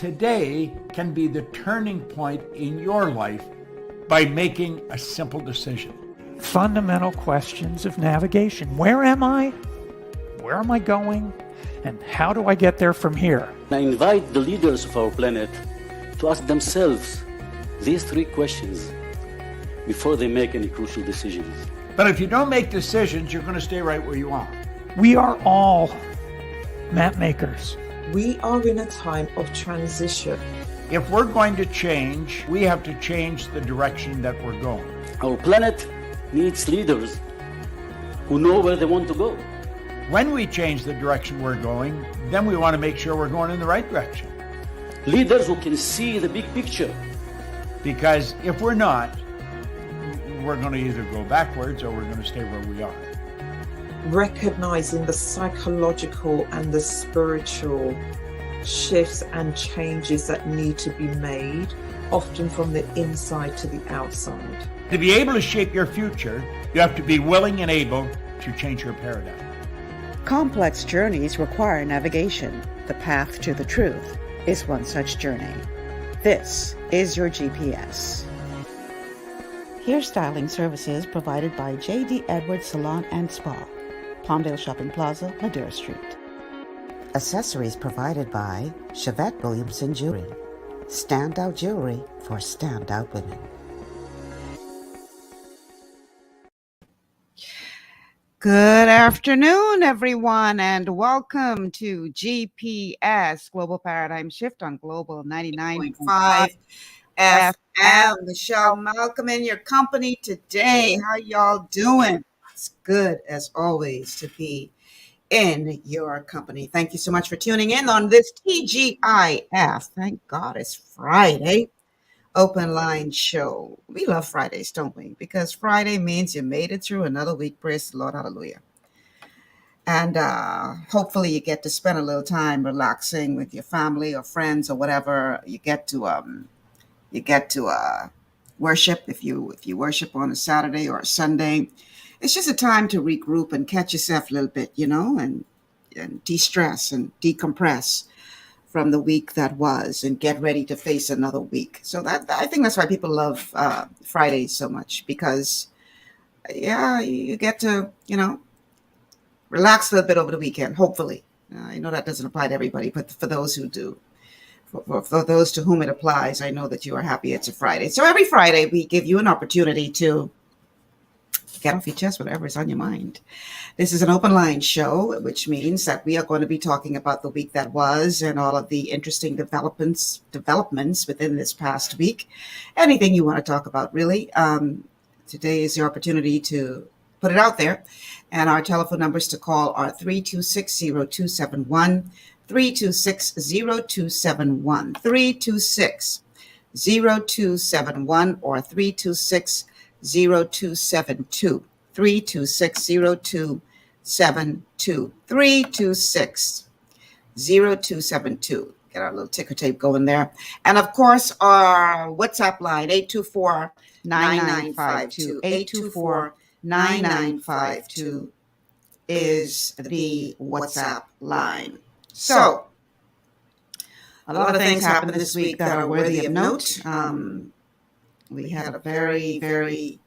Today can be the turning point in your life by making a simple decision. Fundamental questions of navigation. Where am I? Where am I going? And how do I get there from here? I invite the leaders of our planet to ask themselves these three questions before they make any crucial decisions. But if you don't make decisions, you're going to stay right where you are. We are all map makers. We are in a time of transition. If we're going to change, we have to change the direction that we're going. Our planet needs leaders who know where they want to go. When we change the direction we're going, then we want to make sure we're going in the right direction. Leaders who can see the big picture. Because if we're not, we're going to either go backwards or we're going to stay where we are. Recognizing the psychological and the spiritual shifts and changes that need to be made, often from the inside to the outside. To be able to shape your future, you have to be willing and able to change your paradigm. Complex journeys require navigation. The path to the truth is one such journey. This is your GPS. Hairstyling services provided by J.D. Edwards Salon and Spa, Palmdale Shopping Plaza, Madera Street. Accessories provided by Chevette Williamson Jewelry. Standout jewelry for standout women. Good afternoon, everyone, and welcome to GPS Global Paradigm Shift on Global 99.5 FM. Michelle Malcolm in your company today. How y'all doing? It's good, as always, to be in your company. Thank you so much for tuning in on this TGIF. Thank God it's Friday. Open line show. We love Fridays, don't we? Because Friday means you made it through another week. Praise the Lord. Hallelujah. And hopefully you get to spend a little time relaxing with your family or friends or whatever. You get to worship if you worship on a Saturday or a Sunday. It's just a time to regroup and catch yourself a little bit, and de-stress and decompress from the week that was and get ready to face another week. So I think that's why people love Fridays so much, because you get to, relax a little bit over the weekend, hopefully. I know that doesn't apply to everybody, but for those who do, for those to whom it applies, I know that you are happy it's a Friday. So every Friday we give you an opportunity to get off your chest whatever is on your mind. This is an open line show, which means that we are going to be talking about the week that was and all of the interesting developments within this past week. Anything you want to talk about, really. Today is the opportunity to put it out there. And our telephone numbers to call are 326-0271, 326-0271, 326-0271, or 326-0272, 326-0272, 326-0272. Get our little ticker tape going there. And of course, our WhatsApp line, 824-9952, 824-9952 is the WhatsApp line. So, a lot of things happened this week that are worthy of note. We had a very, very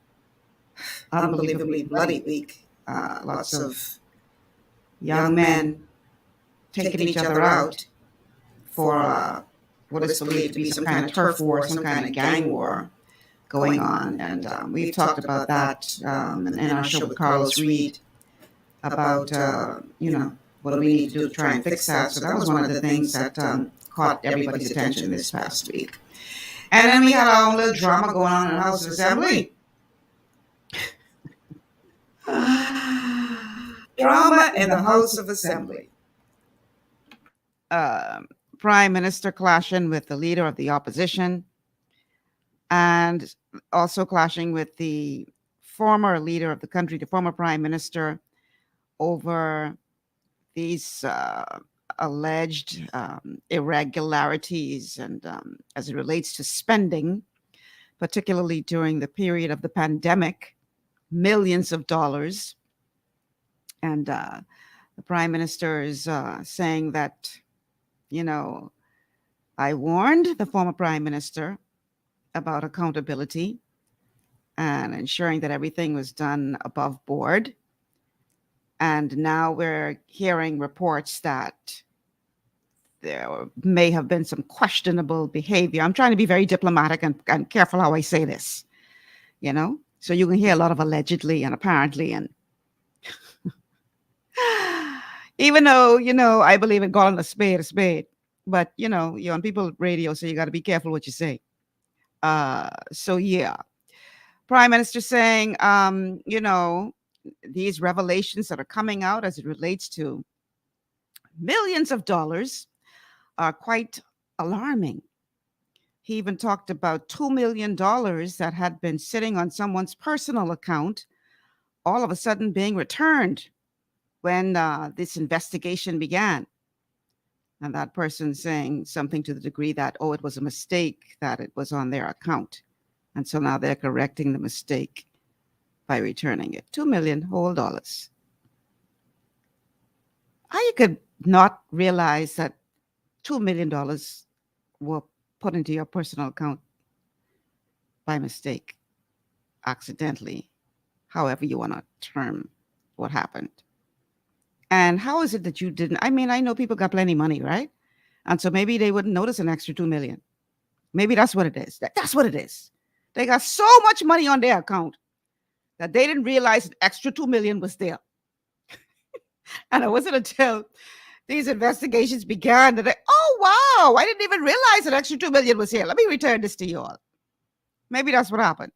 unbelievably bloody week. Lots of young men taking each other out for what is believed to be some kind of turf war, some kind of gang war going on. And we've talked about that in our show with Carlos Reed about, what do we need to do to try and fix that. So that was one of the things that caught everybody's attention this past week. And then we had our own little drama going on in the House of Assembly. Drama in the House of Assembly. Prime Minister clashing with the leader of the opposition, and also clashing with the former leader of the country, the former Prime Minister, over these alleged irregularities and as it relates to spending, particularly during the period of the pandemic, millions of dollars. And the Prime Minister is saying that, I warned the former prime minister about accountability and ensuring that everything was done above board. And now we're hearing reports that there may have been some questionable behavior. I'm trying to be very diplomatic and careful how I say this, So you can hear a lot of allegedly and apparently. And even though, I believe in calling a spade. But, you're on people's radio, so you got to be careful what you say. So, yeah. Prime Minister saying, these revelations that are coming out as it relates to millions of dollars are quite alarming. He even talked about $2 million that had been sitting on someone's personal account, all of a sudden being returned when this investigation began. And that person saying something to the degree that, it was a mistake that it was on their account. And so now they're correcting the mistake by returning it. $2 million whole dollars. How you could not realize that $2 million were put into your personal account by mistake, accidentally, however you want to term what happened. And how is it that you didn't? I mean, I know people got plenty of money, right? And so maybe they wouldn't notice an extra $2 million. Maybe that's what it is. That's what it is. They got so much money on their account that they didn't realize an extra $2 million was there. And it wasn't until these investigations began that wow, I didn't even realize an extra $2 million was here. Let me return this to you all. Maybe that's what happened.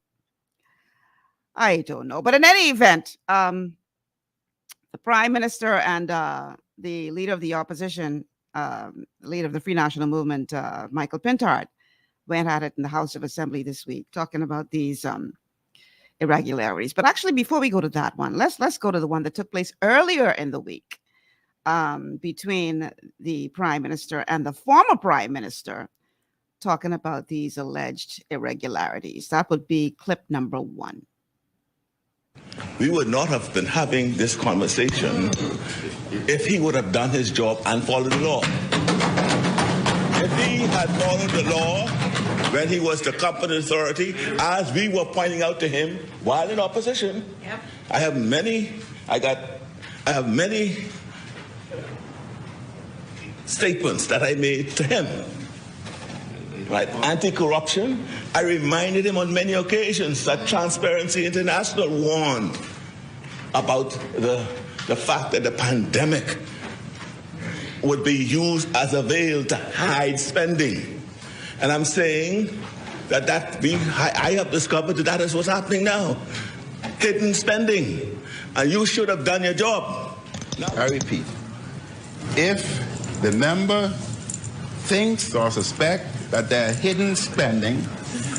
I don't know. But in any event, the prime minister and the leader of the opposition, leader of the Free National Movement, Michael Pintard, went at it in the House of Assembly this week, talking about these irregularities. But actually, before we go to that one, let's go to the one that took place earlier in the week between the prime minister and the former prime minister, talking about these alleged irregularities. That would be clip number 1. We would not have been having this conversation if he would have done his job and followed the law. If he had followed the law when he was the competent authority, as we were pointing out to him while in opposition, yep. I have many statements that I made to him. Right? Anti-corruption, I reminded him on many occasions that Transparency International warned about the fact that the pandemic would be used as a veil to hide spending. And I'm saying I have discovered that is what's happening now. Hidden spending. And you should have done your job. Now, I repeat, if the member thinks or suspects that there are hidden spending,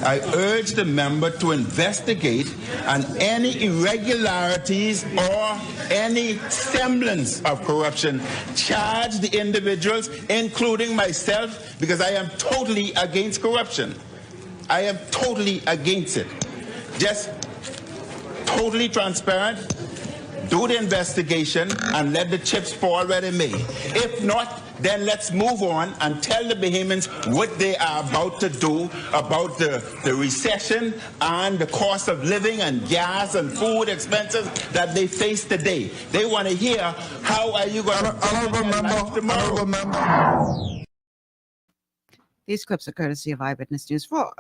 I urge the member to investigate on any irregularities or any semblance of corruption. Charge the individuals, including myself, because I am totally against corruption. I am totally against it. Just totally transparent, do the investigation, and let the chips fall where they may. If not, then let's move on and tell the Bahamians what they are about to do about the recession and the cost of living and gas and food expenses that they face today. They want to hear, how are you going to tomorrow? These clips are courtesy of Eyewitness News. For,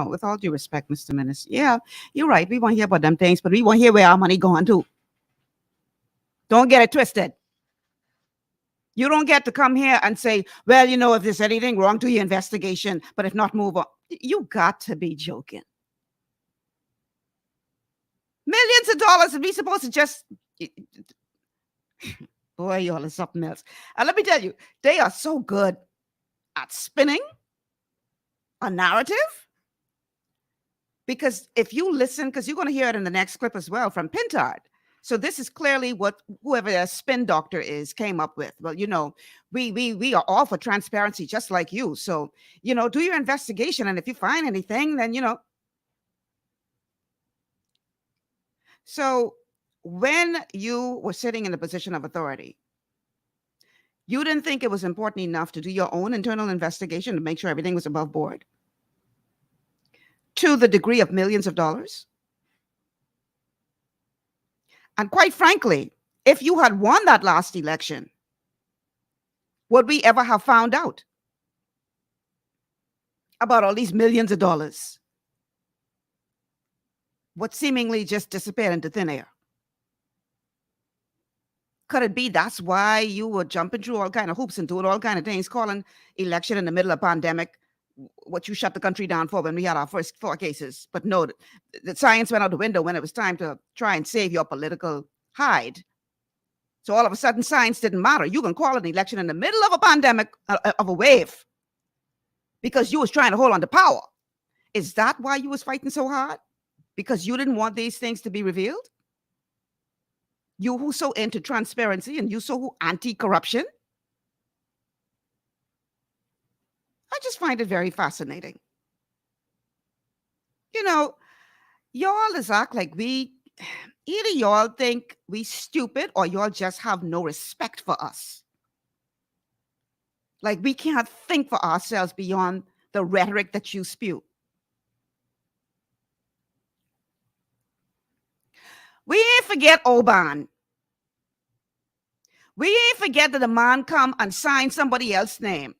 with all due respect, Mr. Minister, yeah, you're right. We want to hear about them things, but we want to hear where our money going to. Don't get it twisted. You don't get to come here and say, well, if there's anything wrong, do your investigation, but if not, move on. You got to be joking. Millions of dollars, and we supposed to just... Boy, y'all is something else. And let me tell you, they are so good at spinning a narrative. Because if you listen, because you're going to hear it in the next clip as well from Pintard. So this is clearly what whoever their spin doctor is came up with. Well, we are all for transparency, just like you. So, do your investigation. And if you find anything, then, So when you were sitting in a position of authority, You didn't think it was important enough to do your own internal investigation to make sure everything was above board to the degree of millions of dollars? And quite frankly, if you had won that last election, would we ever have found out about all these millions of dollars? What seemingly just disappeared into thin air? Could it be that's why you were jumping through all kind of hoops and doing all kind of things, calling election in the middle of pandemic, what you shut the country down for when we had our first 4 cases? But no, the science went out the window when it was time to try and save your political hide. So all of a sudden, science didn't matter. You can call an election in the middle of a pandemic, of a wave, because you was trying to hold on to power. Is that why you was fighting so hard? Because you didn't want these things to be revealed? You who so into transparency and you so who anti-corruption? I just find it very fascinating. You know, y'all is act like either y'all think we stupid or y'all just have no respect for us. Like we can't think for ourselves beyond the rhetoric that you spew. We ain't forget Oban. We ain't forget that the man come and sign somebody else's name.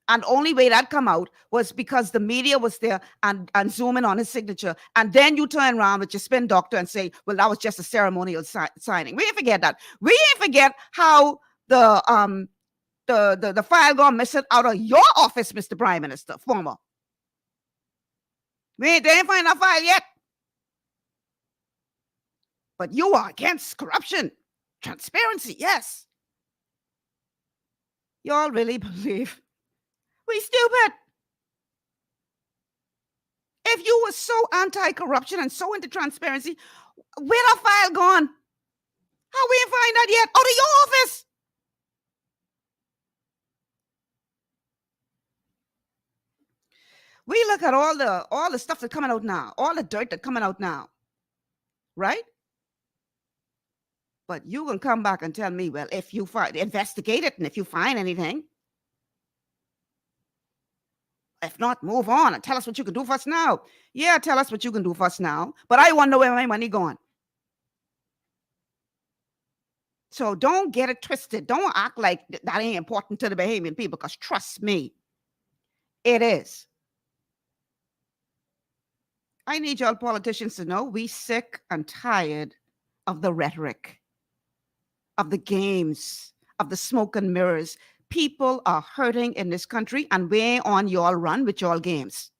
And the only way that come out was because the media was there and zooming on his signature. And then you turn around with your spin doctor and say, well, that was just a ceremonial signing. We ain't forget that. We ain't forget how the file got missing out of your office, Mr. Prime Minister, former. They ain't find that file yet. But you are against corruption, transparency, yes. Y'all really believe we stupid? If you were so anti-corruption and so into transparency, where the file gone? How we ain't find that yet? Out of your office. We look at all the stuff that's coming out now, all the dirt that's coming out now, right? But you can come back and tell me, well, if you investigate it and if you find anything, if not, move on and tell us what you can do for us now. Yeah, tell us what you can do for us now. But I want to know where my money going. So don't get it twisted. Don't act like that ain't important to the Bahamian people, because trust me, it is. I need y'all politicians to know we sick and tired of the rhetoric, of the games, of the smoke and mirrors. People are hurting in this country, and we ain't on y'all run with y'all games.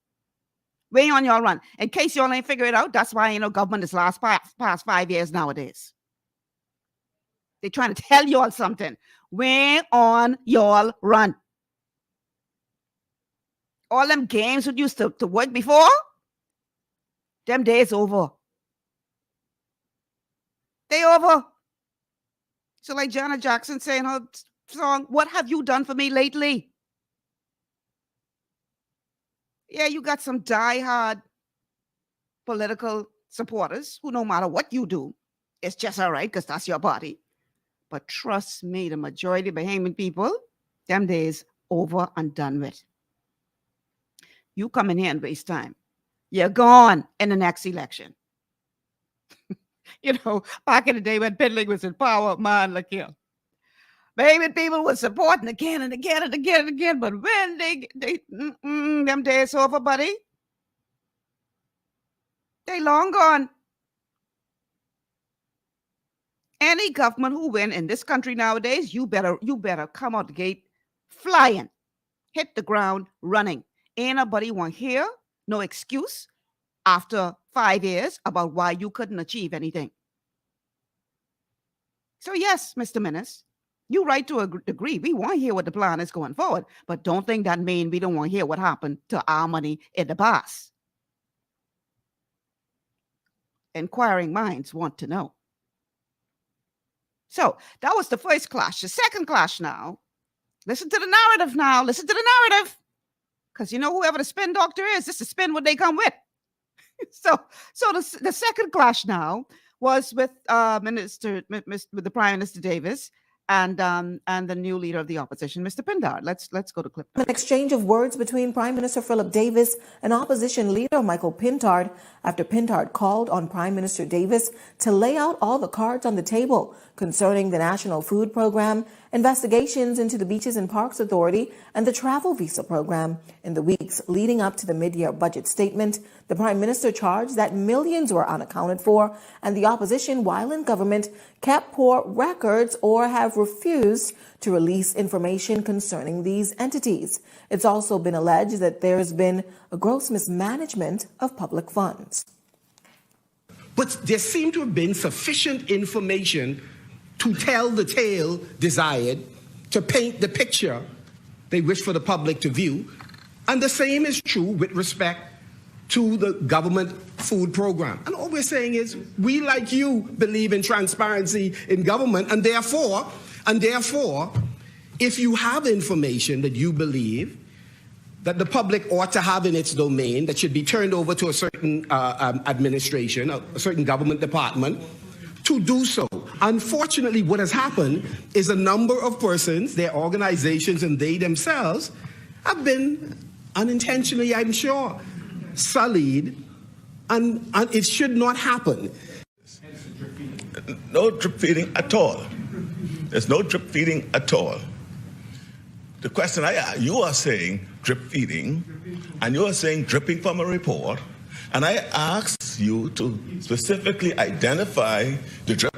We ain't on y'all run. In case y'all ain't figure it out, that's why government is past 5 years nowadays. They're trying to tell y'all something. We ain't on y'all run. All them games that used to work before, them days over. They over. So like Janet Jackson saying her song, what have you done for me lately? Yeah, you got some diehard political supporters who no matter what you do, it's just all right because that's your party. But trust me, the majority of Bahamian people, them days over and done with. You come in here and waste time. You're gone in the next election. Back in the day when Pindling was in power, man, look here. Bahamian people were supporting again and again and again and again. But when them days over, buddy, they long gone. Any government who win in this country nowadays, you better come out the gate flying, hit the ground running. Ain't nobody want hear no excuse after 5 years about why you couldn't achieve anything. So yes, Mr. Menace, you're right to a degree. We want to hear what the plan is going forward, but don't think that means we don't want to hear what happened to our money in the past. Inquiring minds want to know. So that was the first clash. The second clash now, listen to the narrative now. Listen to the narrative. Because whoever the spin doctor is, this is spin what they come with. So the second clash now was with the Prime Minister Davis and the new leader of the opposition, Mr. Pintard. Let's go to clip. An exchange of words between Prime Minister Philip Davis and opposition leader Michael Pintard after Pintard called on Prime Minister Davis to lay out all the cards on the table concerning the National Food Program, investigations into the Beaches and Parks Authority, and the travel visa program. In the weeks leading up to the mid-year budget statement, the Prime Minister charged that millions were unaccounted for, and the opposition, while in government, kept poor records or have refused to release information concerning these entities. It's also been alleged that there has been a gross mismanagement of public funds. But there seemed to have been sufficient information to tell the tale desired, to paint the picture they wish for the public to view. And the same is true with respect to the government food program. And all we're saying is, we, like you, believe in transparency in government, and therefore, if you have information that you believe that the public ought to have in its domain, that should be turned over to a certain administration, a certain government department, to do so. Unfortunately, what has happened is a number of persons, their organizations, and they themselves have been unintentionally, I'm sure, sullied, and it should not happen. No drip feeding at all. There's no drip feeding at all. The question you are saying drip feeding, and you are saying dripping from a report, and I asked you to specifically identify the drip,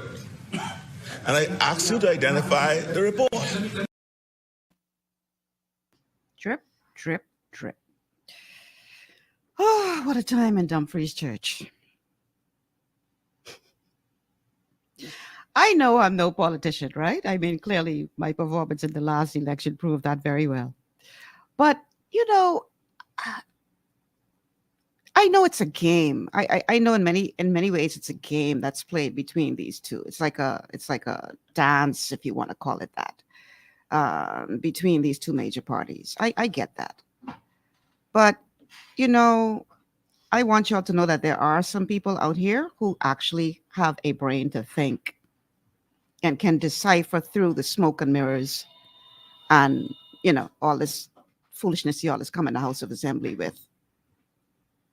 and I asked you to identify the report. Drip, drip, drip. Oh, what a time in Dumfries Church. I know I'm no politician, right? I mean, clearly my performance in the last election proved that very well. But, you know, I know it's a game. I know in many ways it's a game that's played between these two. It's like a dance, if you want to call it that, between these two major parties. I get that. But, you know, I want y'all to know that there are some people out here who actually have a brain to think and can decipher through the smoke and mirrors and, you know, all this foolishness y'all is coming to the House of Assembly with,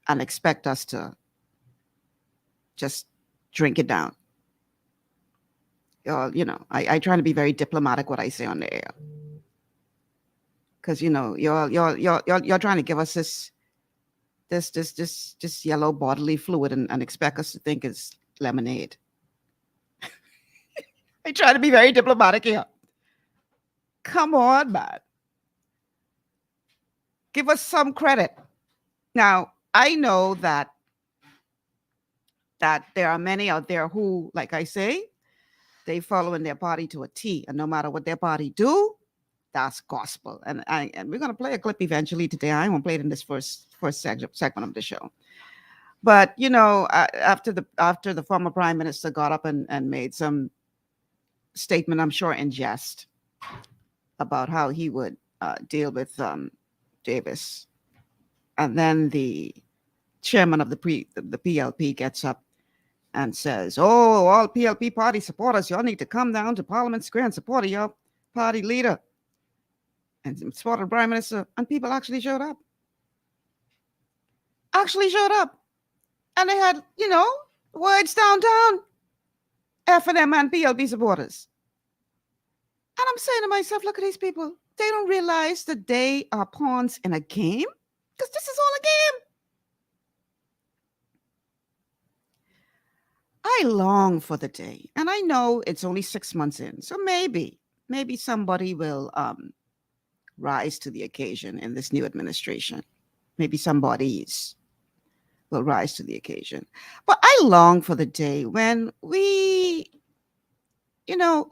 and expect us to just drink it down. You know, I try to be very diplomatic what I say on the air, because, you know, you're trying to give us this yellow bodily fluid and expect us to think it's lemonade. I try to be very diplomatic here. Come on, man. Give us some credit. Now, I know that there are many out there who, like I say, they follow in their party to a T, and no matter what their party do, that's gospel. And we're going to play a clip eventually today. I won't play it in this first segment of the show. But, you know, after the former prime minister got up and made some statement, I'm sure in jest, about how he would deal with Davis, and then the chairman of the PLP gets up and says, "Oh, all PLP party supporters, y'all need to come down to Parliament Square and support your party leader and support the prime minister." And people actually showed up. And they had, you know, words downtown, F&M and PLP supporters. And I'm saying to myself, look at these people. They don't realize that they are pawns in a game, because this is all a game. I long for the day, and I know it's only 6 months in, so maybe somebody will rise to the occasion in this new administration. Maybe somebody's will rise to the occasion. But I long for the day when we, you know,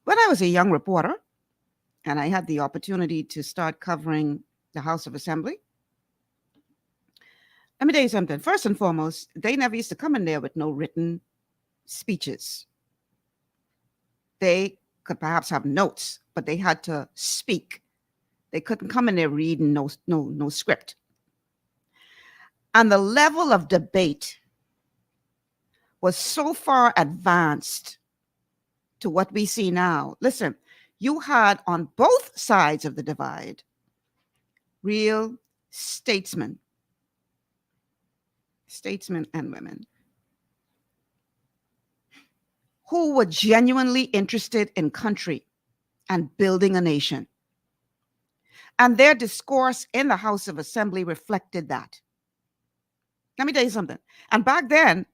when I was a young reporter and I had the opportunity to start covering the House of Assembly, let me tell you something. First and foremost, they never used to come in there with no written speeches. They could perhaps have notes, but they had to speak. They couldn't come in there reading no script. And the level of debate was so far advanced to what we see now. Listen, you had on both sides of the divide real statesmen and women who were genuinely interested in country and building a nation. And their discourse in the House of Assembly reflected that. Let me tell you something. And back then,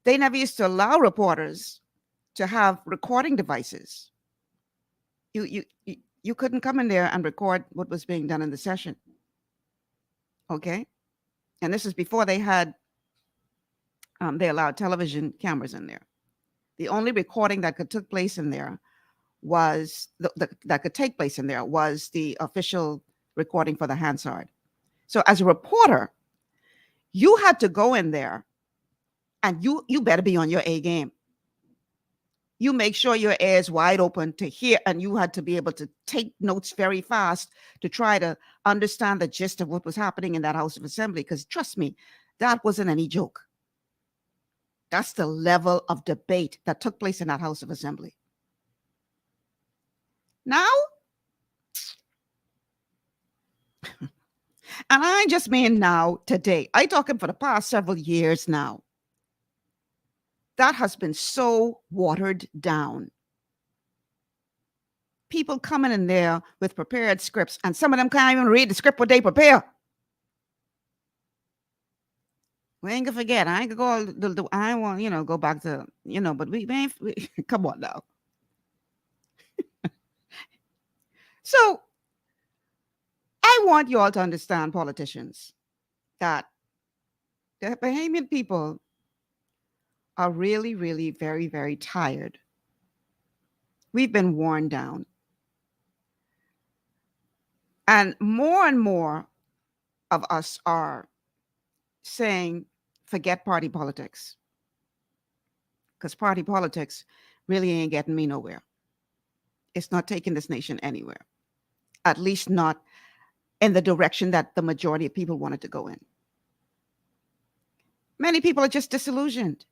they never used to allow reporters to have recording devices. You couldn't come in there and record what was being done in the session. Okay? And this is before they had, they allowed television cameras in there. The only recording that could take place in there was the official recording for the Hansard. So as a reporter, you had to go in there and you better be on your A game. You make sure your ear is wide open to hear, and you had to be able to take notes very fast to try to understand the gist of what was happening in that House of Assembly. Because trust me, that wasn't any joke. That's the level of debate that took place in that House of Assembly. Now, and I just mean now, today, I'm talking for the past several years now, that has been so watered down. People coming in there with prepared scripts, and some of them can't even read the script what they prepare. We ain't gonna forget. I ain't gonna go. I want go back to but we come on now. So I want you all to understand, politicians, that the Bahamian people are really, really very, very tired. We've been worn down. And more of us are saying, forget party politics. Because party politics really ain't getting me nowhere. It's not taking this nation anywhere. At least not in the direction that the majority of people wanted to go in. Many people are just disillusioned.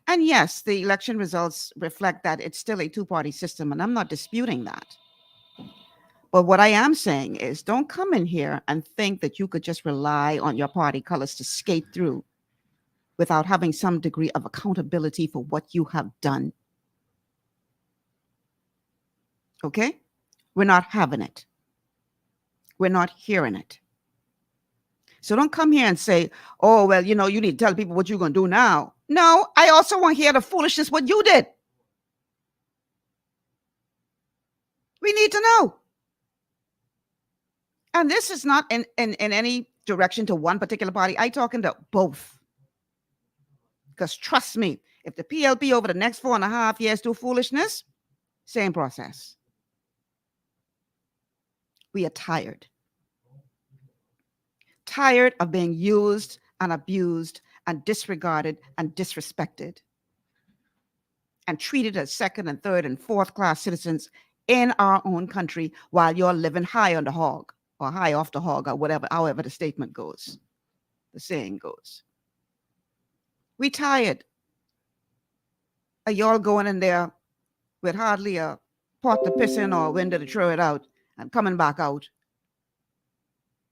And yes, the election results reflect that it's still a two-party system, and I'm not disputing that. But what I am saying is, don't come in here and think that you could just rely on your party colors to skate through without having some degree of accountability for what you have done. Okay? We're not having it. We're not hearing it. So don't come here and say, oh, well, you need to tell people what you're going to do now. No, I also want to hear the foolishness what you did. We need to know. And this is not in any direction to one particular party. I'm talking to both. Because trust me, if the PLP over the next 4.5 years do foolishness, same process. We are tired. Tired of being used and abused and disregarded and disrespected and treated as second and third and fourth class citizens in our own country while you're living high on the hog or high off the hog or whatever, however the statement goes, the saying goes. We tired of y'all going in there with hardly a pot to piss in or a window to throw it out and coming back out.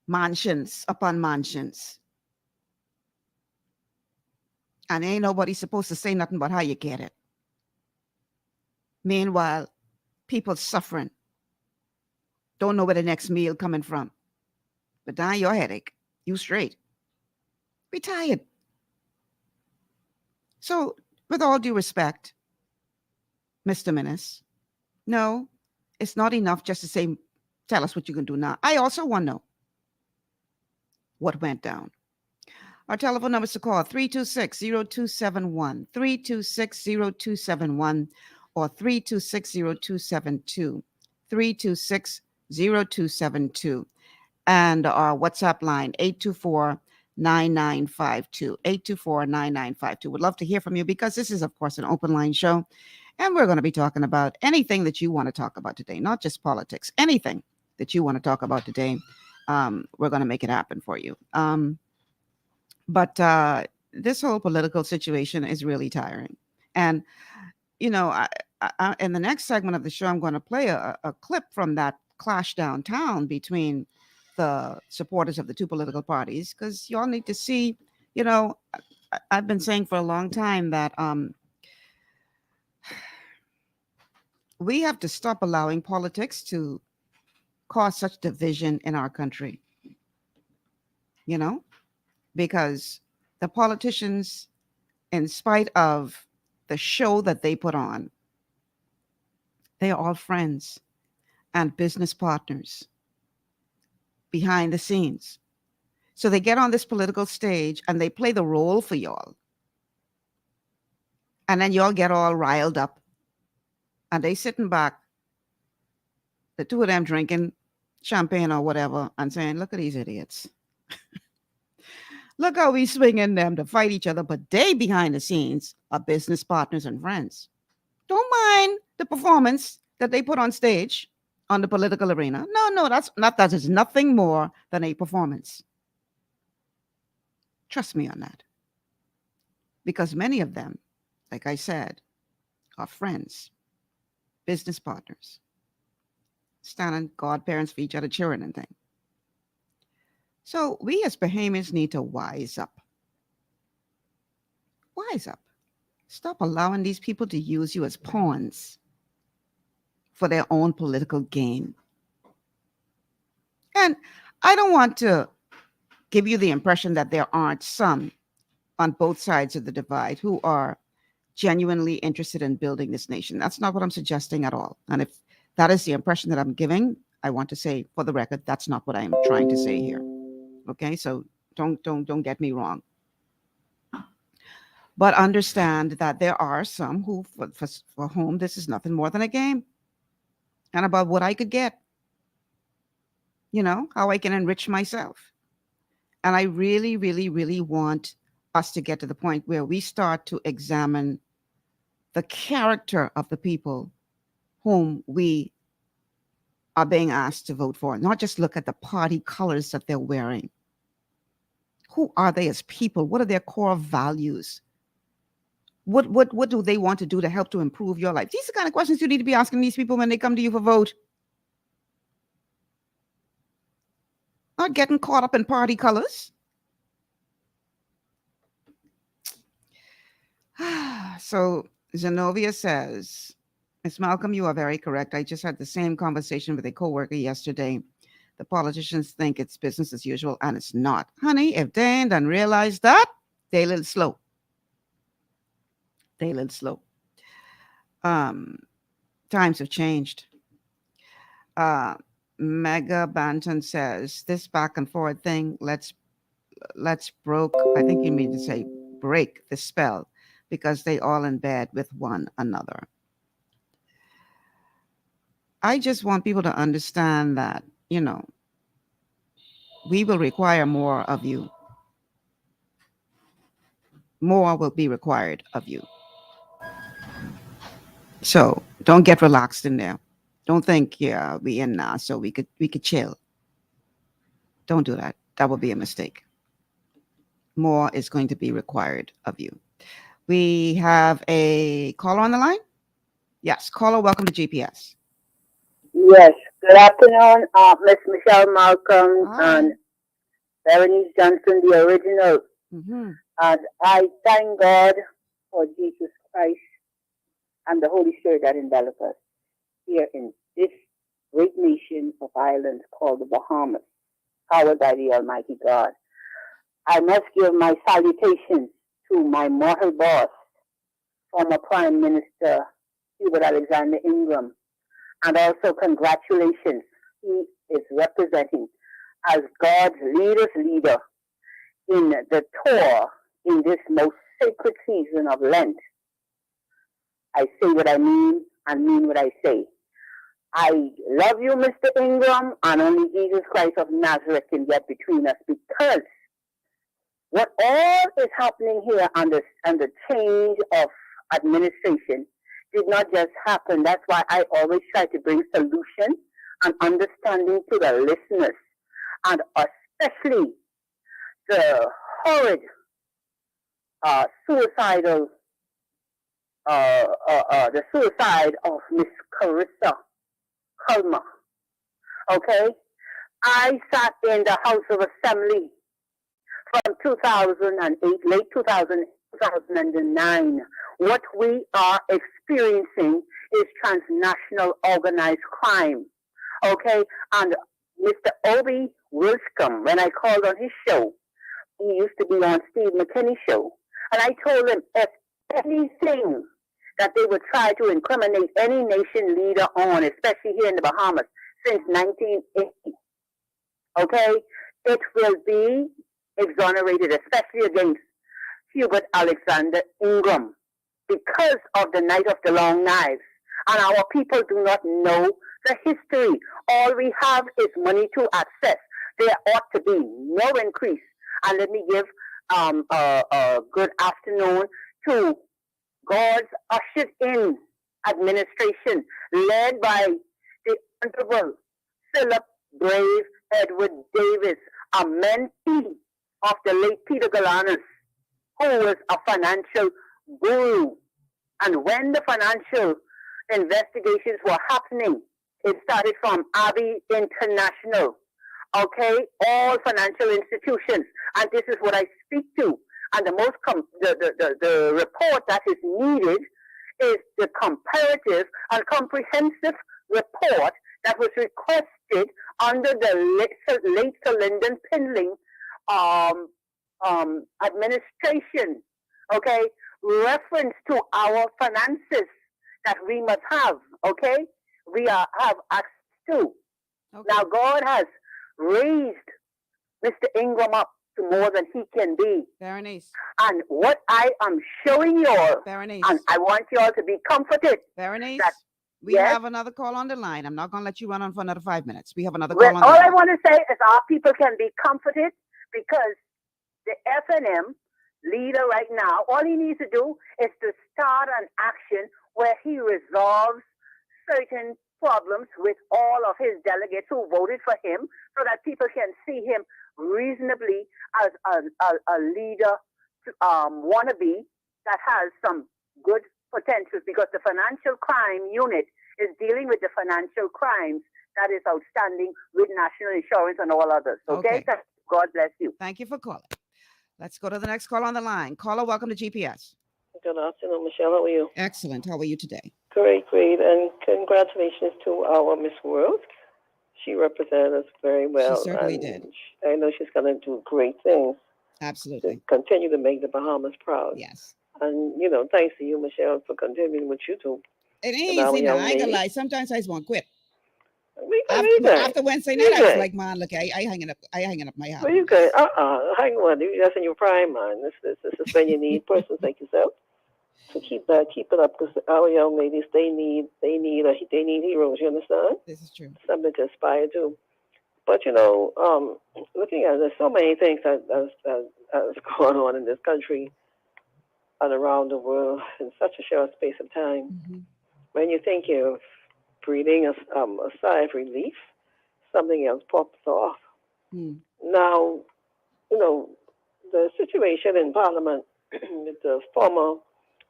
Mansions upon mansions. And ain't nobody supposed to say nothing about how you get it. Meanwhile, people suffering. Don't know where the next meal coming from. But now your headache. You straight. We tired. So, with all due respect, Mr. Minnis, no, it's not enough just to say, tell us what you can do now. I also want to know what went down. Our telephone number is to call 326-0271, 326-0271, or 326-0272, 326-0272. And our WhatsApp line, 824-9952, 824-9952. Would love to hear from you because this is, of course, an open line show. And we're going to be talking about anything that you want to talk about today, not just politics, anything that you want to talk about today. We're going to make it happen for you. But this whole political situation is really tiring. And, in the next segment of the show, I'm going to play a clip from that clash downtown between the supporters of the two political parties, because you all need to see, I've been saying for a long time that we have to stop allowing politics to cause such division in our country, because the politicians, in spite of the show that they put on, they are all friends and business partners behind the scenes. So they get on this political stage and they play the role for y'all. And then y'all get all riled up. And they sitting back, the two of them drinking champagne or whatever, and saying, look at these idiots. Look how we swinging them to fight each other. But they, behind the scenes, are business partners and friends. Don't mind the performance that they put on stage on the political arena. No, that is nothing more than a performance. Trust me on that. Because many of them, like I said, are friends, business partners, standing godparents for each other, children and things. So we as Bahamians need to wise up. Wise up. Stop allowing these people to use you as pawns for their own political gain. And I don't want to give you the impression that there aren't some on both sides of the divide who are genuinely interested in building this nation. That's not what I'm suggesting at all. And if that is the impression that I'm giving, I want to say, for the record, that's not what I'm trying to say here. Okay, so don't get me wrong. But understand that there are some who, for whom this is nothing more than a game, and about what I could get. How I can enrich myself. And I really, really, really want us to get to the point where we start to examine the character of the people whom we are being asked to vote for, not just look at the party colors that they're wearing. Who are they as people? What are their core values? What do they want to do to help to improve your life? These are the kind of questions you need to be asking these people when they come to you for vote. Not getting caught up in party colors. So Zenobia says, Ms. Malcolm, you are very correct. I just had the same conversation with a coworker yesterday. The politicians think it's business as usual, and it's not. Honey, if they ain't done realize that, they a little slow. Times have changed. Mega Banton says, this back and forth thing, let's broke, I think you mean to say break the spell, because they all in bed with one another. I just want people to understand that, we will require more of you. More will be required of you. So don't get relaxed in there. Don't think, yeah, we in now, so we could chill. Don't do that. That would be a mistake. More is going to be required of you. We have a caller on the line. Yes, caller, welcome to GPS. Yes, good afternoon, Miss Michelle Malcolm and Berenice Johnson, the original. Mm-hmm. And I thank God for Jesus Christ and the Holy Spirit that envelop us here in this great nation of islands called the Bahamas, powered by the Almighty God. I must give my salutations to my mortal boss, former Prime Minister Hubert Alexander Ingram, and also congratulations. He is representing as God's leader in the tour in this most sacred season of Lent. I say what I mean and mean what I say. I love you, Mr. Ingram, and only Jesus Christ of Nazareth can get between us, because what all is happening here on the change of administration did not just happen. That's why I always try to bring solution and understanding to the listeners, and especially the horrid suicidal the suicide of Miss Carissa Culmer. Okay, I sat in the House of Assembly from 2008, late 2009. What we are experiencing is transnational organized crime. Okay, and Mr. Obi Wilscombe, when I called on his show, he used to be on Steve McKinney's show, and I told him if anything that they would try to incriminate any nation leader on, especially here in the Bahamas, since 1980, okay, it will be exonerated, especially against Hubert Alexander Ingram, because of the Night of the Long Knives. And our people do not know the history. All we have is money to access. There ought to be no increase. And let me give a good afternoon to God's ushered in administration, led by the Honorable Philip Brave Edward Davis, a mentee of the late Peter Galanis, who was a financial guru. And when the financial investigations were happening, it started from Abbey International, okay, all financial institutions, and this is what I speak to. And the most the report that is needed is the comparative and comprehensive report that was requested under the late Sir Lyndon Pindling administration. Okay, reference to our finances that we must have. Okay, we have access to. Okay. Now God has raised Mr. Ingram up to more than he can be. Berenice. And what I am showing you all, Berenice. and I want you all to be comforted. Berenice, that, we yes? have another call on the line. I'm not going to let you run on for another 5 minutes. We have another call on the line. All I want to say is our people can be comforted because the FNM leader right now, all he needs to do is to start an action where he resolves certain problems with all of his delegates who voted for him so that people can see him reasonably as a leader wannabe that has some good potentials, because the financial crime unit is dealing with the financial crimes that is outstanding with national insurance and all others. Okay? God bless you. Thank you for calling. Let's go to the next call on the line. Caller, welcome to GPS. Good afternoon, Michelle. How are you? Excellent. How are you today? Great. And congratulations to our Miss World. She represented us very well. She certainly did. I know she's going to do great things. Absolutely. To continue to make the Bahamas proud. Yes. And, thanks to you, Michelle, for continuing what you do. It ain't easy now. I ain't gonna lie. Sometimes I just want to quit. After Wednesday night, I was like, man, look, I hanging up my house. Well, you good. Hang on. That's in your prime, man. This is when you need persons like yourself to keep it up, because our young ladies, they need heroes. You understand? This is true. Something to aspire to. But looking at there's so many things that's going on in this country and around the world in such a short space of time. Mm-hmm. When you think you're breathing a sigh of relief, something else pops off. Mm. Now, the situation in Parliament with the former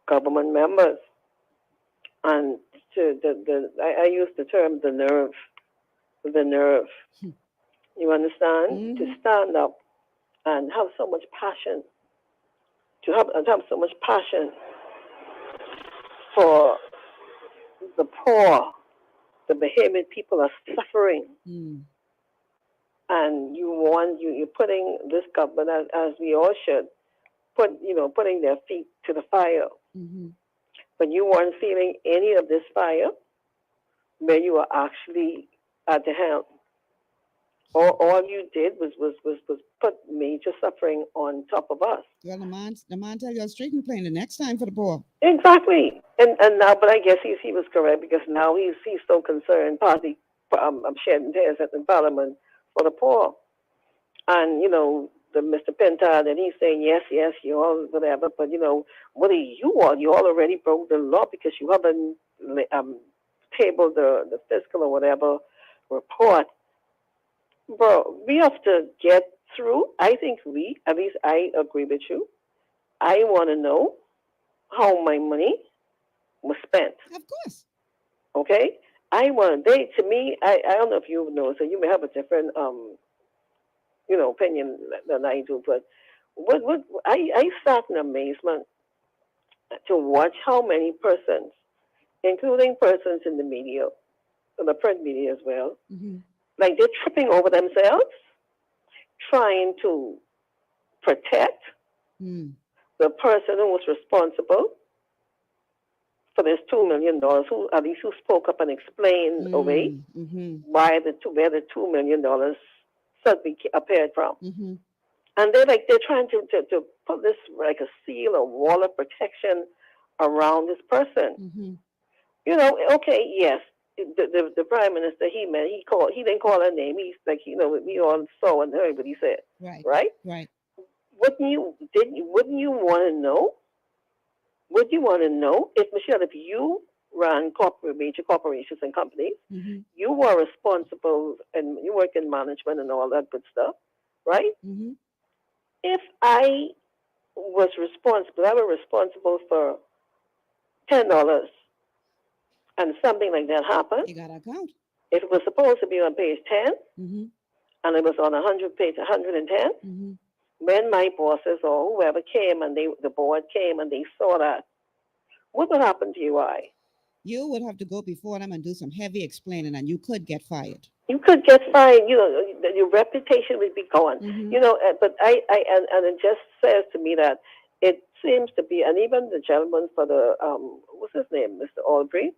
government members, and I use the term the nerve. You understand? Mm-hmm. To stand up and have so much passion, to have so much passion for the poor, the behemoth people are suffering. Mm. And you're putting this government, as we all should, putting their feet to the fire. Mm-hmm. But you weren't feeling any of this fire when you were actually at the helm. All you did was put major suffering on top of us. Well, the man tell you straight and plain the next time for the poor. Exactly. And now, but I guess he was correct, because now he's so concerned, partly shedding tears at the Parliament for the poor. And, the Mr. Pintard, and he's saying, yes, you all, whatever, but, what are you all? You all already broke the law because you haven't tabled the fiscal or whatever report. Bro, we have to get through. I think I agree with you. I want to know how my money was spent. Of course. Okay? I don't know if you know, so you may have a different, opinion than I do, but I sat in amazement to watch how many persons, including persons in the media, in the print media as well, like they're tripping over themselves, trying to protect the person who was responsible for this $2 million, who spoke up and explained away where the $2 million suddenly appeared from. And they're trying to put this like a seal, a wall of protection around this person. Okay, yes, the prime minister, he didn't call her name. He's like, we all saw and heard what he said. Right. Wouldn't you want to know? Would you want to know if you ran major corporations and companies, you were responsible and you work in management and all that good stuff, right? If I was responsible for $10 and something like that happened, you got to account. If it was supposed to be on page 10 and it was on 110, when my bosses or whoever came and the board came and they saw that, what would happen to you? You would have to go before them and do some heavy explaining, and you could get fired. You could get fired. Your reputation would be gone. But and it just says to me that it seems to be, and even the gentleman for the what's his name, Mr. Albury,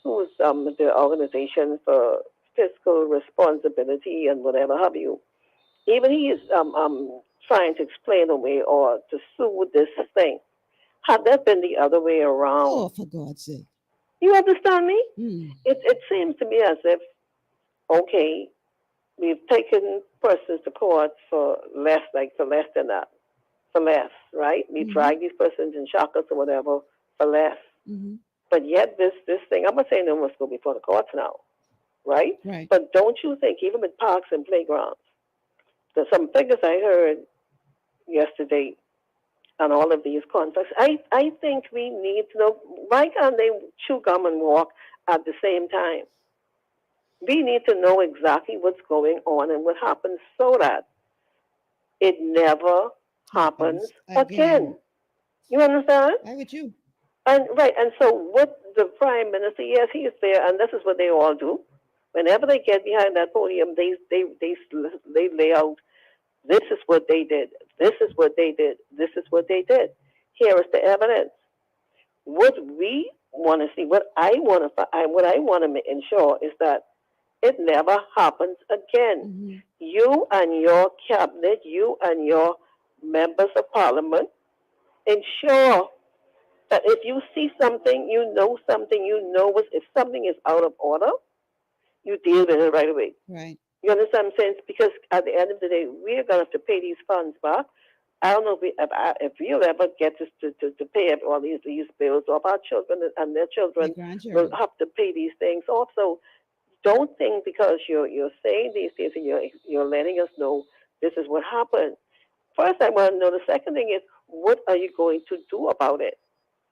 who's the Organization for Fiscal Responsibility and whatever have you, even he is trying to explain away or to soothe this thing. Had that been the other way around? Oh, for God's sake. You understand me? It seems to me as if, okay, we've taken persons to court for less than that, for less, right? We drag these persons in shackles or whatever for less. But yet this thing, I'm not saying they must go before the courts now, right? But don't you think, even with parks and playgrounds, there's some figures I heard yesterday on all of these conflicts. I think we need to know, why can't they chew gum and walk at the same time? We need to know exactly what's going on and what happens so that it never happens again. You understand? I'm with you. And so what the prime minister, yes, he is there, and this is what they all do. Whenever they get behind that podium, they lay out, this is what they did. This is what they did. This is what they did. Here is the evidence. What we want to see, what I want to ensure is that it never happens again. You and your cabinet, you and your members of parliament, ensure that if you see something, if something is out of order, you deal with it right away. Right. You understand what I'm saying? Because at the end of the day, we're going to have to pay these funds back. I don't know if we'll ever get to pay all these bills off. Our children and their children will have to pay these things off. So don't think because you're saying these things and you're letting us know this is what happened. First, I want to know. The second thing is, what are you going to do about it?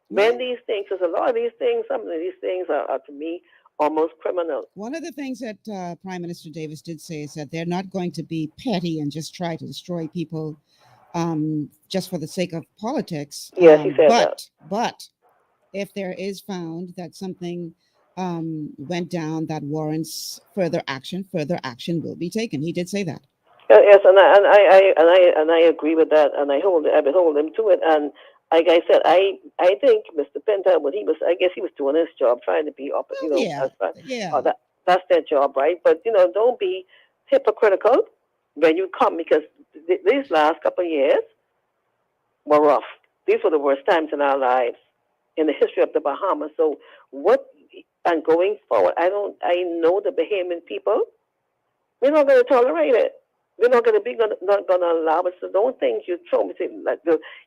When these things, because a lot of these things, some of these things are to me almost criminal. One of the things that Prime Minister Davis did say is that they're not going to be petty and just try to destroy people just for the sake of politics. Yes, he said that. But if there is found that something went down that warrants further action will be taken. He did say that. Yes, and I agree with that, and I would hold him to it. And like I said, I think Mr. Pintard, I guess he was doing his job, trying to be up, that's their job, right? But don't be hypocritical when you come, because these last couple of years were rough. These were the worst times in our lives in the history of the Bahamas. So and going forward, I know the Bahamian people, we're not going to tolerate it. We're not going to allow it. So don't think you throw me, like,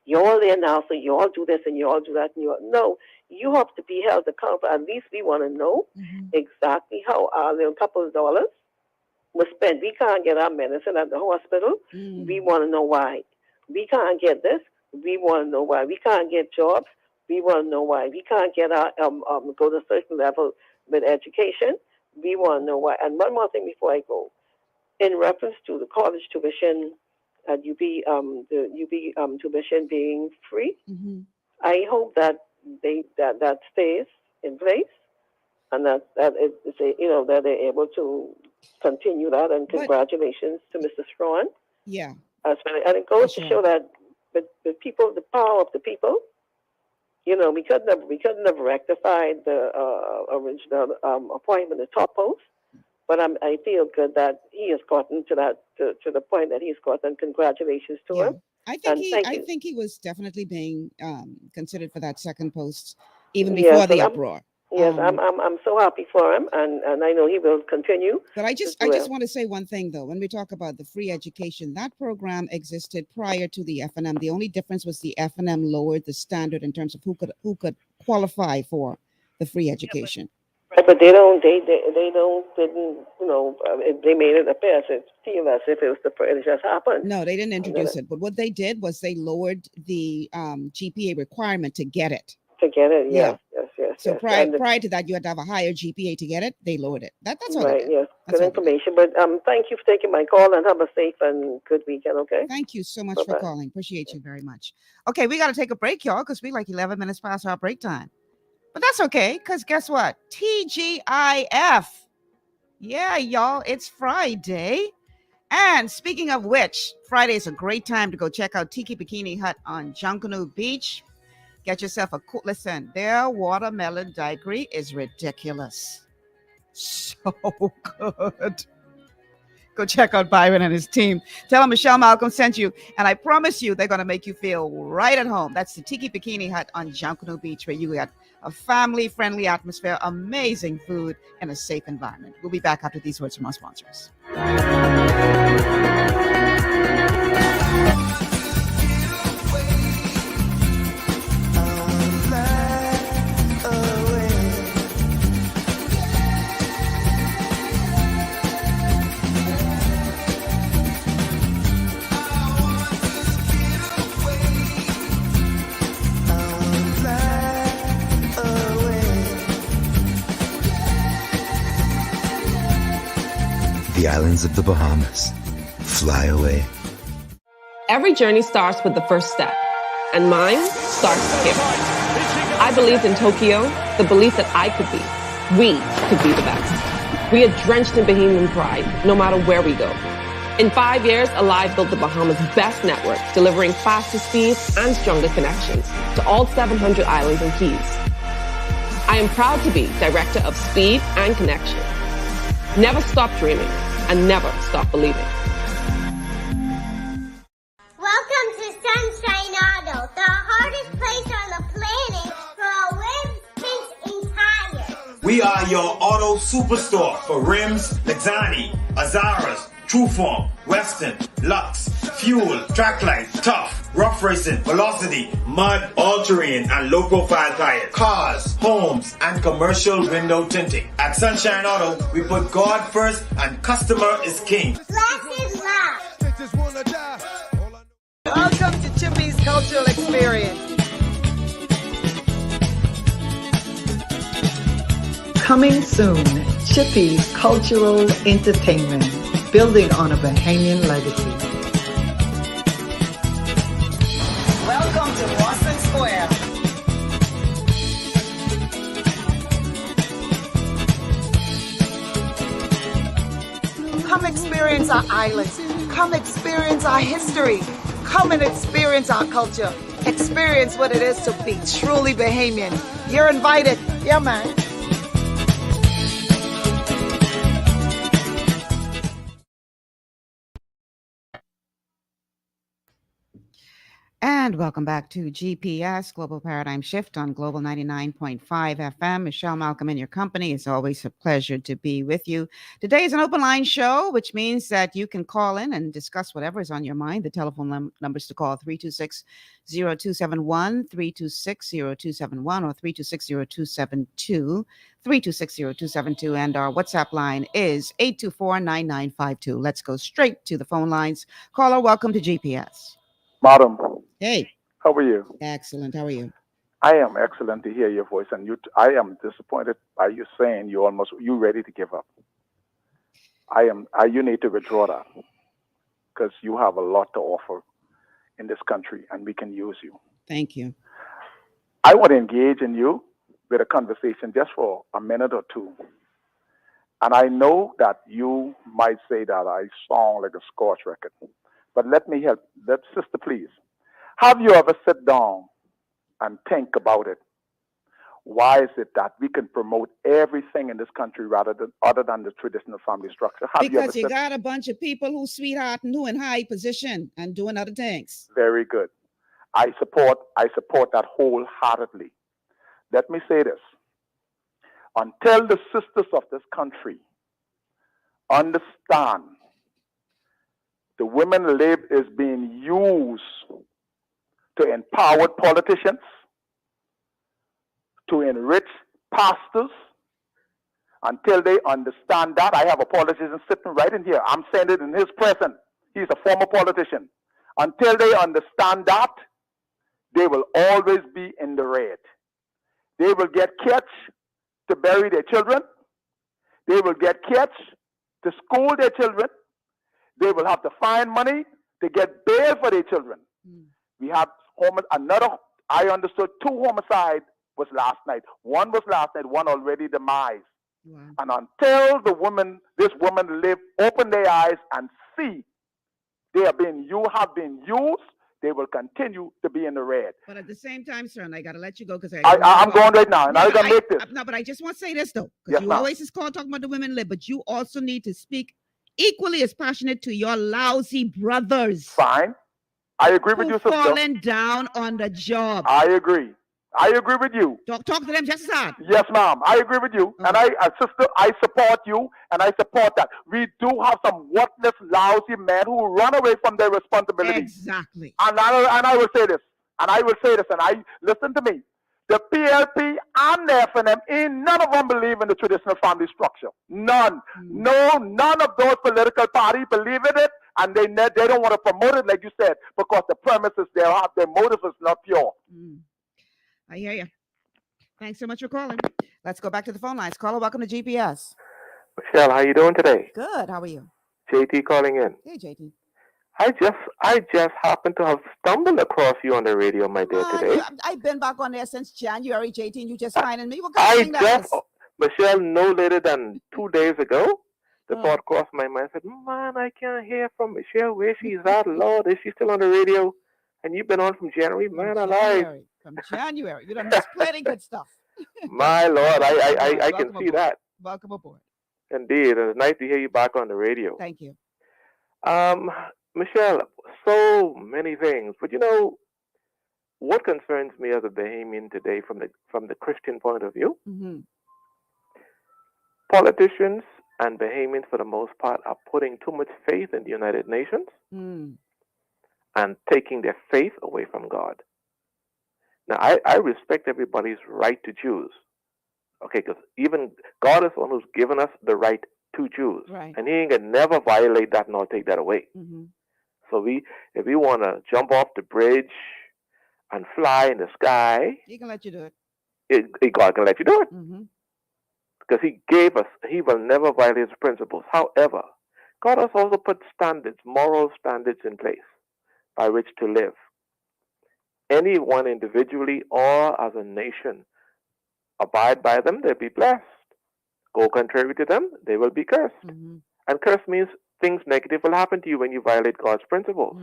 you're all there now, so you all do this and you all do that. No, you have to be held accountable. At least we want to know exactly how our little couple of dollars was spent. We can't get our medicine at the hospital. We want to know why. We can't get this. We want to know why. We can't get jobs. We want to know why. We can't get our go to a certain level with education. We want to know why. And one more thing before I go, in reference to the college tuition at UB, the UB tuition being free, I hope that that stays in place, and that that they're able to continue that. And congratulations to Mr. Strawn. Yeah. And it goes to show that with people, the power of the people. We couldn't have rectified the original appointment at top post, but I feel good that he has gotten to the point that he's gotten. Congratulations to him. I think he was definitely being considered for that second post even before the uproar. Yes, I'm so happy for him, and I know he will continue. But I just want to say one thing though. When we talk about the free education, that program existed prior to the FNM. The only difference was the FNM lowered the standard in terms of who could qualify for the free education. Right, but they didn't they made it appear as if it just happened. No, they didn't introduce it. But what they did was they lowered the GPA requirement to get it. Yes. So prior to that, you had to have a higher GPA to get it. They lowered it. That's all. Right. Yes. Good information. But thank you for taking my call, and have a safe and good weekend. Okay. Thank you so much for calling. Appreciate you very much. Okay, we got to take a break, y'all, because we like 11 minutes past our break time. But that's okay, because guess what? TGIF. Yeah, y'all, it's Friday. And speaking of which, Friday is a great time to go check out Tiki Bikini Hut on Junkanoo Beach. Get yourself a cool, listen, their watermelon daiquiri is ridiculous. So good. Go check out Byron and his team. Tell them Michelle Malcolm sent you. And I promise you, they're going to make you feel right at home. That's the Tiki Bikini Hut on Junkanoo Beach, where you got a family-friendly atmosphere, amazing food, and a safe environment. We'll be back after these words from our sponsors. The islands of the Bahamas. Fly away. Every journey starts with the first step, and mine starts here. I believed in Tokyo, the belief that I could be. We could be the best. We are drenched in Bahamian pride, no matter where we go. In 5 years, Alive built the Bahamas' best network, delivering faster speeds and stronger connections to all 700 islands and keys. I am proud to be Director of Speed and Connection. Never stop dreaming and never stop believing. Welcome to Sunshine Auto, the hardest place on the planet for rims, paints, and tires. We are your auto superstore for rims, Lexani, Azaras, Trueform, Western, Lux, Fuel, Tracklight, Tough, Rough Racing, Velocity, Mud, All-Terrain, and low-profile tires, cars, homes, and commercial window tinting. At Sunshine Auto, we put God first and customer is king. Blessed love. Welcome to Chippy's Cultural Experience. Coming soon, Chippy's Cultural Entertainment, building on a Bahamian legacy. Welcome to Boston Square. Come experience our islands. Come experience our history. Come and experience our culture. Experience what it is to be truly Bahamian. You're invited. Yeah, man. And welcome back to GPS, Global Paradigm Shift on Global 99.5 FM. Michelle Malcolm in your company. It's always a pleasure to be with you. Today is an open line show, which means that you can call in and discuss whatever is on your mind. The telephone numbers to call 326-0271, 326-0271, or 326-0272, 326-0272. And our WhatsApp line is 824-9952. Let's go straight to the phone lines. Caller, welcome to GPS. Madam. Hey. How are you? Excellent. How are you? I am excellent to hear your voice, and I am disappointed by you saying you ready to give up. You need to withdraw that because you have a lot to offer in this country, and we can use you. Thank you. I want to engage in you with a conversation just for a minute or two. And I know that you might say that I sound like a Scotch record, but let me help. Sister, please. Have you ever sit down and think about it? Why is it that we can promote everything in this country other than the traditional family structure? Because you got a bunch of people who sweetheart and who in high position and doing other things. Very good. I support that wholeheartedly. Let me say this. Until the sisters of this country understand the women lib is being used to empower politicians, to enrich pastors, until they understand that. I have a politician sitting right in here. I'm saying it in his presence. He's a former politician. Until they understand that, they will always be in the red. They will get catch to bury their children. They will get catch to school their children. They will have to find money to get bail for their children. We have I understood 2 homicides was last night. One was last night, one already demised. Wow. And until this woman open their eyes and see you have been used, they will continue to be in the red. But at the same time, sir, and I got to let you go because I'm going right now, and I'm going to make this. No, but I just want to say this, though, Yes, because you ma'am. always is called talking about the women lib, but you also need to speak equally as passionate to your lousy brothers. Fine. I agree with you, sister. Falling down on the job. I agree. I agree with you. Talk to them just as hard. Yes, ma'am. I agree with you. And sister, I support you, and I support that. We do have some worthless, lousy men who run away from their responsibilities. Exactly. And I will say this, and listen to me. The PLP and the FNM, none of them believe in the traditional family structure. None. No, none of those political parties believe in it, and they don't want to promote it, like you said, because the premises their motive is not pure. I hear you. Thanks so much for calling. Let's go back to the phone lines. Caller, welcome to GPS. Michelle, how you doing today? Good. How are you? JT calling in. Hey, JT. I just happened to have stumbled across you on the radio, my dear, today. I've been back on there since January, JT, and you just finding me. What kind of thing that is? Michelle, no later than 2 days ago, the thought crossed my mind. I said, man, I can't hear from Michelle. Where she's at, Lord? Is she still on the radio? And you've been on from January, man alive. From January. You done missed plenty good stuff. My Lord, I can see that. Welcome aboard. Indeed. It's nice to hear you back on the radio. Thank you. Michelle, so many things. But you know, what concerns me as a Bahamian today from the Christian point of view, politicians and Bahamians for the most part are putting too much faith in the United Nations and taking their faith away from God. Now, I respect everybody's right to choose. Okay, because even God is the one who's given us the right to choose. Right. And he ain't gonna never violate that nor take that away. So if we want to jump off the bridge and fly in the sky, he can let you do it. God can let you do it. Because he gave us, he will never violate his principles. However, God has also put standards, moral standards in place by which to live. Anyone individually or as a nation abide by them, they'll be blessed. Go contrary to them, they will be cursed. And curse means things negative will happen to you when you violate God's principles.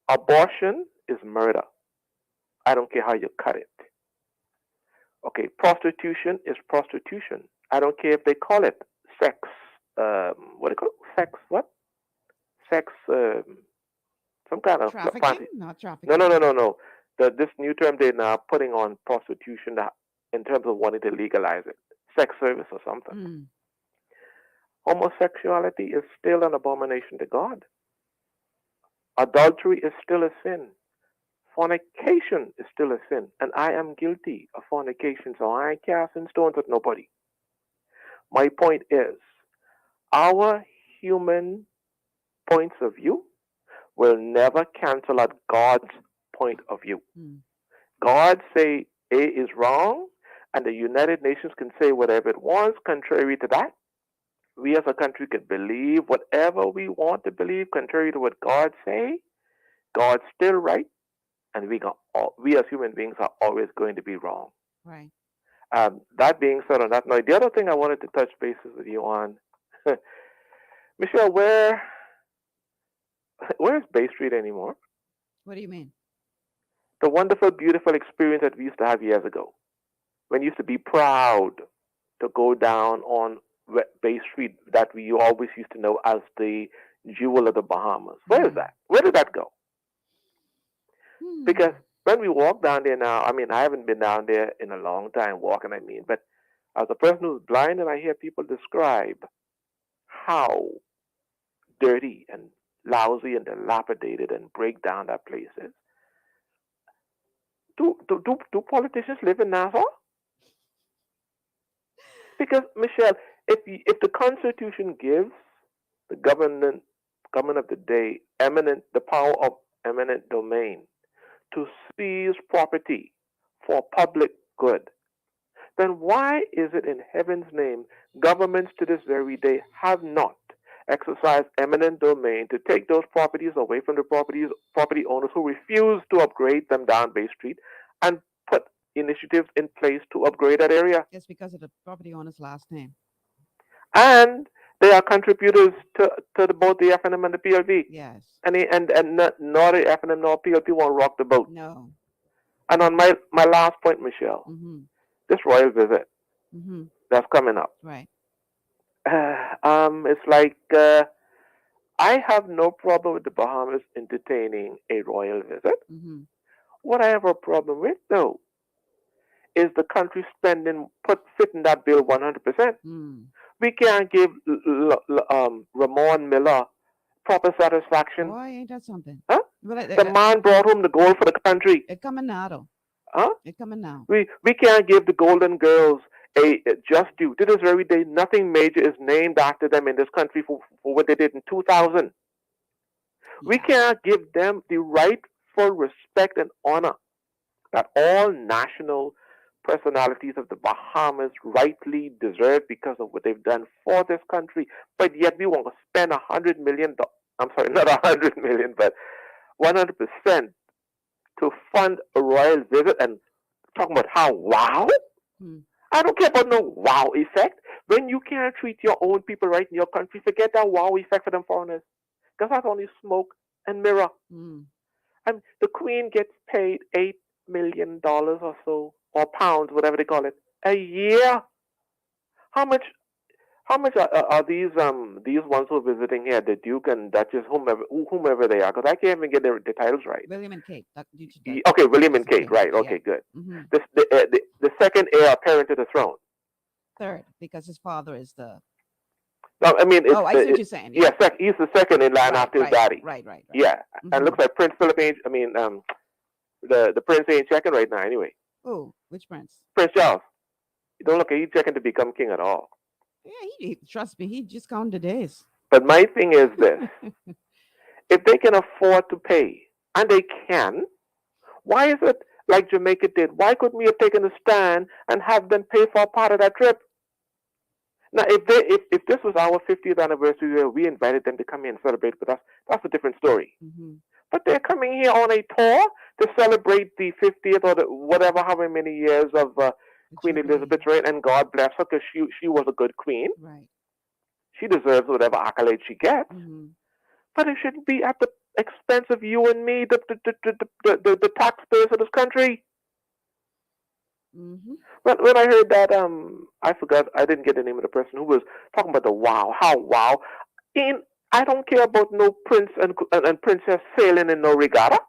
Abortion is murder. I don't care how you cut it. Okay, prostitution is prostitution. I don't care if they call it sex. What do you call it? Sex what? Sex, some kind of... Trafficking? Not trafficking. No. This new term they're now putting on prostitution in terms of wanting to legalize it. Sex service or something. Homosexuality is still an abomination to God. Adultery is still a sin. Fornication is still a sin. And I am guilty of fornication, so I ain't casting stones at nobody. My point is, our human points of view will never cancel out God's point of view. God say A is wrong, and the United Nations can say whatever it wants contrary to that. We as a country can believe whatever we want to believe contrary to what God say. God's still right, and we as human beings are always going to be wrong. Right. That being said on that note, the other thing I wanted to touch bases with you on, Michelle, where's Bay Street anymore? What do you mean? The wonderful, beautiful experience that we used to have years ago, when you used to be proud to go down on Bay Street that we always used to know as the jewel of the Bahamas. Where is that? Where did that go? Because when we walk down there now, I mean, I haven't been down there in a long time walking, but as a person who's blind and I hear people describe how dirty and lousy and dilapidated and break down that place is. Do politicians live in Nassau? Because, Michelle, if the Constitution gives the government of the day the power of eminent domain to seize property for public good, then why is it in heaven's name governments to this very day have not exercised eminent domain to take those properties away from the property owners who refuse to upgrade them down Bay Street and put initiatives in place to upgrade that area? It's because of the property owner's last name. And they are contributors to both the FNM and the PLP. Yes. And nor the FNM nor PLP won't rock the boat. No. And on my last point, Michelle, this royal visit that's coming up. Right. It's like I have no problem with the Bahamas entertaining a royal visit. What I have a problem with, though, is the country fitting that bill 100%. We can't give Ramon Miller proper satisfaction. Why ain't that something? Huh? The man brought home the gold for the country. It coming now, though. Huh? It coming now. We can't give the Golden Girls a just due. To this very day, nothing major is named after them in this country for what they did in 2000. We can't give them the rightful respect and honor that all national personalities of the Bahamas rightly deserve because of what they've done for this country. But yet we want to spend $100 million. I'm sorry, not $100 million, but 100% to fund a royal visit and talking about how wow. I don't care about no wow effect. When you can't treat your own people right in your country, forget that wow effect for them foreigners. Because that's only smoke and mirror. And the Queen gets paid $8 million or so, or pounds, whatever they call it, a year. How much are these ones who are visiting here, the Duke and Duchess, whomever they are? Because I can't even get their titles right. William and Kate. Okay, William and Kate, right? Okay, good. The second heir apparent to the throne. Third, because his father is the. No, I mean, I see what you're saying. Yeah, he's the second in line after his daddy. Right. Yeah, and it looks like Prince Philip ain't. I mean, the prince ain't checking right now anyway. Oh, which prince? Prince Charles. You don't look like he's checking to become king at all. Yeah, trust me, he just counted the days. But my thing is this: if they can afford to pay, and they can, why is it like Jamaica did? Why couldn't we have taken a stand and have them pay for a part of that trip? Now, if this was our 50th anniversary where we invited them to come here and celebrate with us, that's a different story. But they're coming here on a tour to celebrate the 50th or the whatever, however many years of Queen Elizabeth's reign, and God bless her because she was a good queen. Right. She deserves whatever accolade she gets. But it shouldn't be at the expense of you and me, the taxpayers of this country. When I heard that, I forgot, I didn't get the name of the person who was talking about the wow, how wow. I don't care about no prince and princess sailing in no regatta.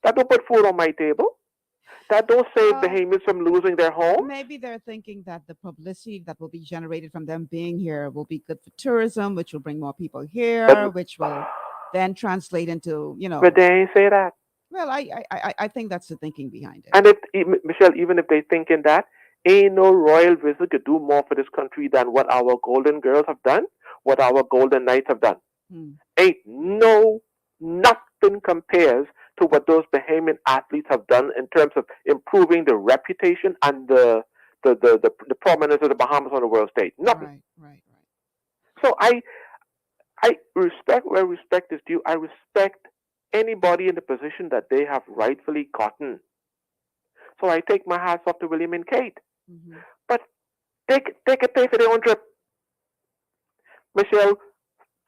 That don't put food on my table. That don't save Bahamians from losing their home. Maybe they're thinking that the publicity that will be generated from them being here will be good for tourism, which will bring more people here, which will then translate into, But they ain't say that. Well, I think that's the thinking behind it. And Michelle, even if they thinking that, ain't no royal visit could do more for this country than what our golden girls have done, what our golden knights have done. Ain't nothing compares to what those Bahamian athletes have done in terms of improving the reputation and the prominence of the Bahamas on the world stage. Nothing. Right. So I respect where respect is due. I respect anybody in the position that they have rightfully gotten. So I take my hats off to William and Kate. Mm-hmm. But they can pay for their own trip. Michelle,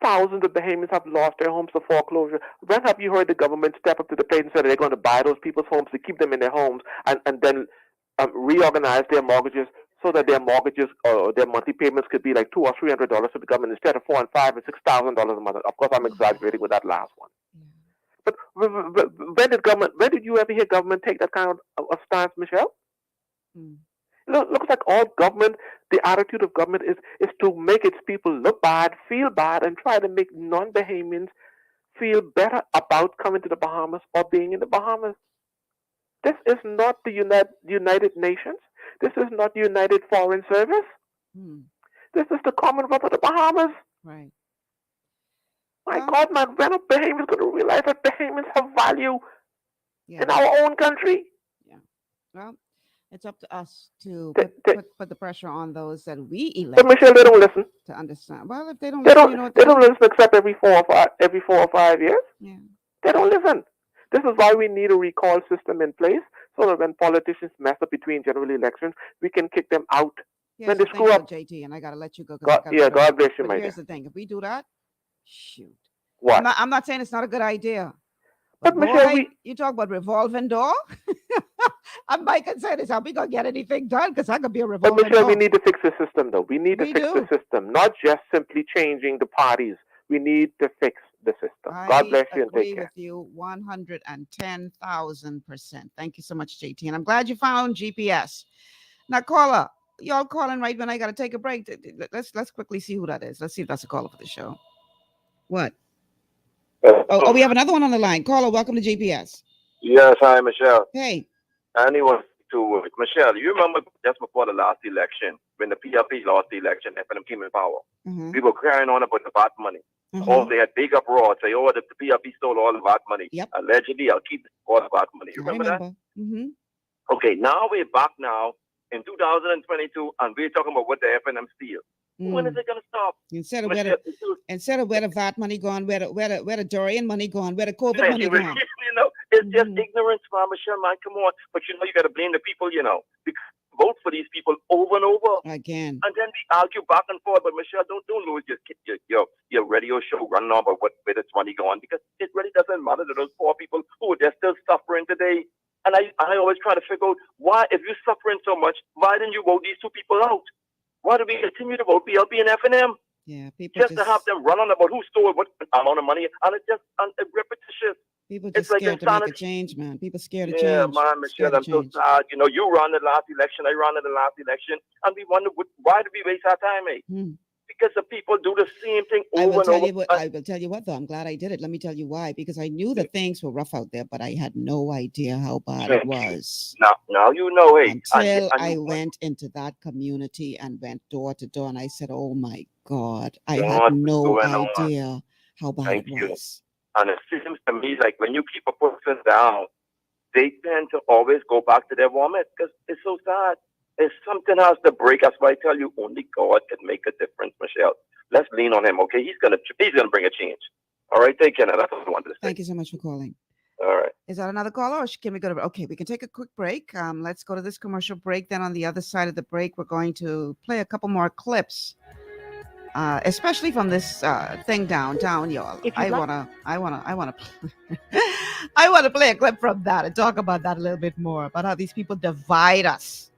thousands of Bahamians have lost their homes to foreclosure. When have you heard the government step up to the plate and say that they're going to buy those people's homes to keep them in their homes and then reorganize their mortgages so that their mortgages or their monthly payments could be like $200 or $300 to the government instead of $4,000 and $5,000 and $6,000 a month? Of course, I'm exaggerating with that last one. But when did you ever hear government take that kind of stance, Michelle? Looks like all government, the attitude of government is to make its people look bad, feel bad, and try to make non-Bahamians feel better about coming to the Bahamas or being in the Bahamas. This is not the United Nations. This is not the United Foreign Service. This is the Commonwealth of the Bahamas. Right. My God, man, when are Bahamians going to realize that Bahamians have value in our own country? Yeah. Well, it's up to us to put the pressure on those that we elect. But Michelle, they don't listen. To understand. Well, if they don't They listen, don't, you know what they don't listen except every 4 or 5 years. Yeah. They don't listen. This is why we need a recall system in place so that when politicians mess up between general elections, we can kick them out. When they screw up. JT, and I got to let you go. God bless you, my dear. Here's the thing. If we do that, shoot. What? I'm not saying it's not a good idea. But Michelle, you talk about revolving door? My concern is, are we going to get anything done? Because I could be a revolving door. But Michelle, we need to fix the system, though. We need to fix the system, not just simply changing the parties. We need to fix the system. God bless you and take care. I agree with you 110,000%. Thank you so much, JT. And I'm glad you found GPS. Now, caller, y'all calling right when I got to take a break. Let's quickly see who that is. Let's see if that's a caller for the show. What? Oh, we have another one on the line. Caller, welcome to GPS. Yes, hi, Michelle. Hey. Anyone to Michelle, you remember just before the last election, when the PRP lost the election, FNM came in power. We were crying on about the VAT money. Oh, they had big uproar, say, oh, the PRP stole all the VAT money. Allegedly, I'll keep all the VAT money. You remember that? Okay, now we're back now in 2022, and we're talking about what the FNM steal. When is it going to stop? Instead of where the VAT money gone, where the Dorian money gone, where the COVID money gone. You know, it's just ignorance, man, Michelle, man, come on. But you know, you got to blame the people, you know, because vote for these people over and over. Again. And then we argue back and forth. But Michelle, don't lose your radio show running on about where this money gone, because it really doesn't matter to those poor people who they're still suffering today. And I always try to figure out why, if you're suffering so much, why didn't you vote these two people out? Why do we continue to vote BLP and FNM? Yeah, people just to have them run on about who stole what amount of money, and it's just repetitious. People just scared to make a change, man. People scared to change. Yeah, man, Michelle, I'm so sad. You know, you ran the last election, I ran in the last election, and we wonder why did we waste our time, eh? Because the people do the same thing over and over. I will tell you what, though. I'm glad I did it. Let me tell you why. Because I knew that things were rough out there, but I had no idea how bad it was. Now you know, hey. Until I went into that community and went door to door, and I said, oh, my God. I had no idea how bad it was. And it seems to me like when you keep a person down, they tend to always go back to their vomit, because it's so sad. If something has to break, that's why I tell you, only God can make a difference, Michelle. Let's lean on him, okay? He's gonna bring a change. All right, take care. Now, that's what I wanted to say. Thank you so much for calling. All right. Is that another caller, or can we go to? Okay, we can take a quick break. Let's go to this commercial break. Then on the other side of the break, we're going to play a couple more clips, especially from this thing downtown, y'all. I wanna play a clip from that and talk about that a little bit more, about how these people divide us.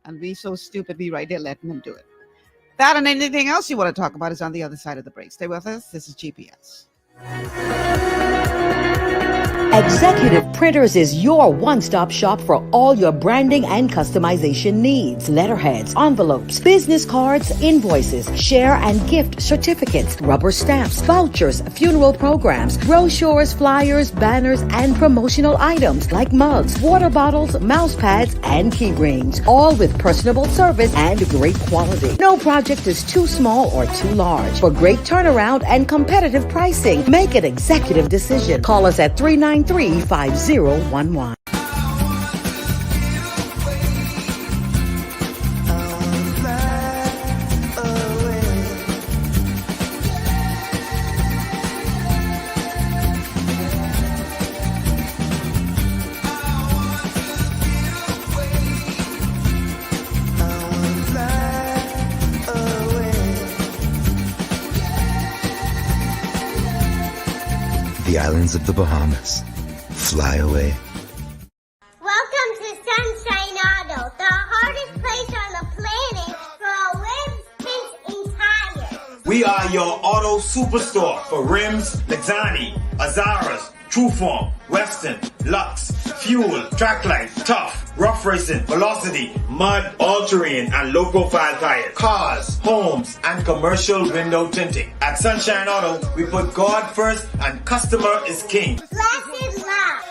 And we so stupid, we right there letting them do it. That and anything else you want to talk about is on the other side of the break. Stay with us. This is GPS. Executive Printers is your one-stop shop for all your branding and customization needs. Letterheads, envelopes, business cards, invoices, share and gift certificates, rubber stamps, vouchers, funeral programs, brochures, flyers, banners, and promotional items like mugs, water bottles, mouse pads, and key rings, all with personable service and great quality. No project is too small or too large. For great turnaround and competitive pricing, make an executive decision. Call us at 392 813-5011. The islands of the Bahamas. Fly away. Welcome to Sunshine Auto, the hardest place on the planet for rims, tints, and tires. We are your auto superstore for rims, Lexani, Azaras, Trueform, Western, Lux, Fuel, Tracklight, Tough, Rough Racing, Velocity, Mud, All-Terrain, and low-profile tires. Cars, homes, and commercial window tinting. At Sunshine Auto, we put God first and customer is king. Blessed love.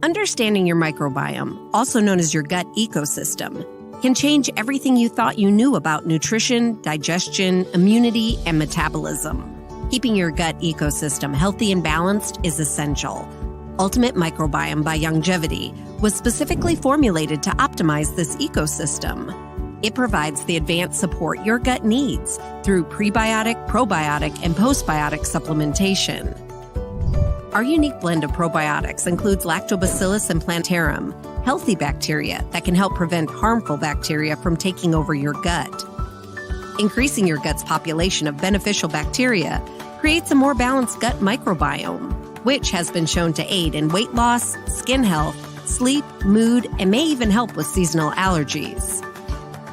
Understanding your microbiome, also known as your gut ecosystem, can change everything you thought you knew about nutrition, digestion, immunity, and metabolism. Keeping your gut ecosystem healthy and balanced is essential. Ultimate Microbiome by Longevity was specifically formulated to optimize this ecosystem. It provides the advanced support your gut needs through prebiotic, probiotic, and postbiotic supplementation. Our unique blend of probiotics includes Lactobacillus and Plantarum, healthy bacteria that can help prevent harmful bacteria from taking over your gut. Increasing your gut's population of beneficial bacteria creates a more balanced gut microbiome, which has been shown to aid in weight loss, skin health, sleep, mood, and may even help with seasonal allergies.